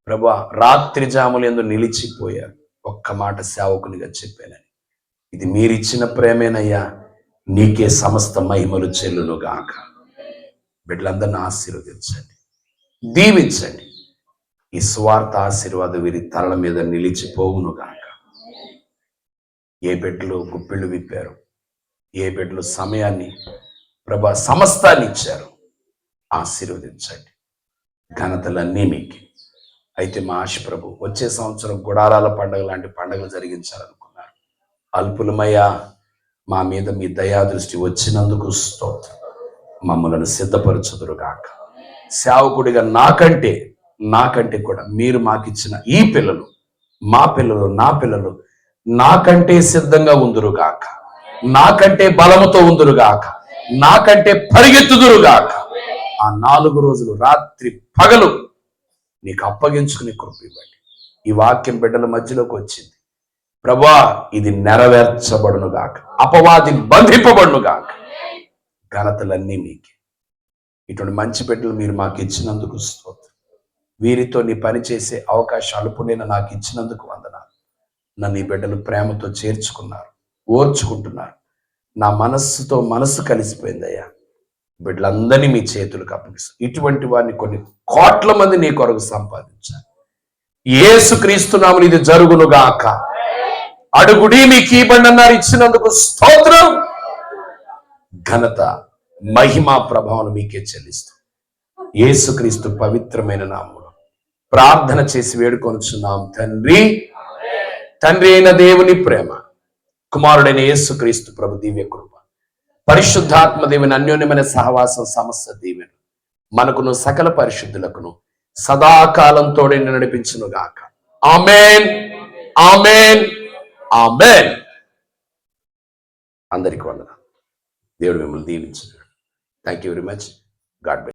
ప్రభా, రాత్రి జాములు ఎందు నిలిచిపోయారు. ఒక్క మాట సేవకునిగా చెప్పానని, ఇది మీరిచ్చిన ప్రేమేనయ్యా, నీకే సమస్త మహిమలు చెల్లునుగాక. బిడ్డలందరిని ఆశీర్వదించండి, దీవించండి. ఈ స్వార్థ ఆశీర్వాదం వీరి తలల మీద నిలిచిపోవునుగాక. ఏ బిడ్డలు గుప్పిళ్ళు విప్పారు, ఏ బిడ్డలు సమయాన్ని ప్రభా సమస్తాన్ని ఇచ్చారు, ఆశీర్వదించండి. ఘనతలన్నీ మీకు. అయితే మా ఆశ ప్రభు, వచ్చే సంవత్సరం గుడారాల పండుగ లాంటి పండుగలు జరిగించాలనుకున్నారు. అల్పులమయ్యా, మా మీద మీ దయాదృష్టి వచ్చినందుకు స్తోత్రం. మమ్మలను సిద్ధపరచుదురుగాక. సేవకుడిగా నాకంటే కూడా మీరు మాకిచ్చిన ఈ పిల్లలు, మా పిల్లలు, నా పిల్లలు నాకంటే సిద్ధంగా ఉందురుగాక, నాకంటే బలముతో ఉందురుగాక, నాకంటే పరిగెత్తుదురుగాక. ఆ 4 రోజులు రాత్రి పగలు నీకు అప్పగించుకుని కృప ఇవ్వండి. ఈ వాక్యం బిడ్డల మధ్యలోకి వచ్చింది ప్రభా, ఇది నెరవేర్చబడునుగాక, అపవాది బంధింపబడునుగాక. ఘనతలన్నీ మీకే. ఇటువంటి మంచి బిడ్డలు మీరు మాకు ఇచ్చినందుకు స్తోత్రం. వీరితో నీ పని చేసే అవకాశాలు పుణ్యన నాకు ఇచ్చినందుకు వందనాలు. నన్ను ఈ బిడ్డలు ప్రేమతో చేర్చుకున్నారు, ఓర్చుకుంటున్నారు. నా మనస్సుతో మనస్సు కలిసిపోయిందయ్యా. బిడ్డలందరినీ మీ చేతులకు అప్పగిస్తాను. ఇటువంటి వారిని కొన్ని కోట్ల మంది నీ కొరకు సంపాదించాలి. యేసుక్రీస్తు నామమున ఇది జరుగునుగాక. అడుగుడి మీకు ఇవ్వండి అన్నారు, ఇచ్చినందుకు స్తోత్రం. ఘనత, మహిమ, ప్రభావం మీకే చెల్లిస్తూ యేసుక్రీస్తు పవిత్రమైన నామములో ప్రార్థన చేసి వేడుకొనుచున్నాం తండ్రి. తండ్రి అయిన దేవుని ప్రేమ, కుమారుడైన యేసుక్రీస్తు ప్రభు దివ్య కృప, పరిశుద్ధాత్మ దేవుని అన్యోన్యమైన సహవాసం, సమస్త దీవెన మనకును సకల పరిశుద్ధులకును సదాకాలం తోడైన నడిపించును గాక. ఆమేన్, ఆమేన్, ఆమేన్. అందరికీ వందనాలు. దేవుడు మిమ్మల్ని దీవించును. Thank you very much. God bless.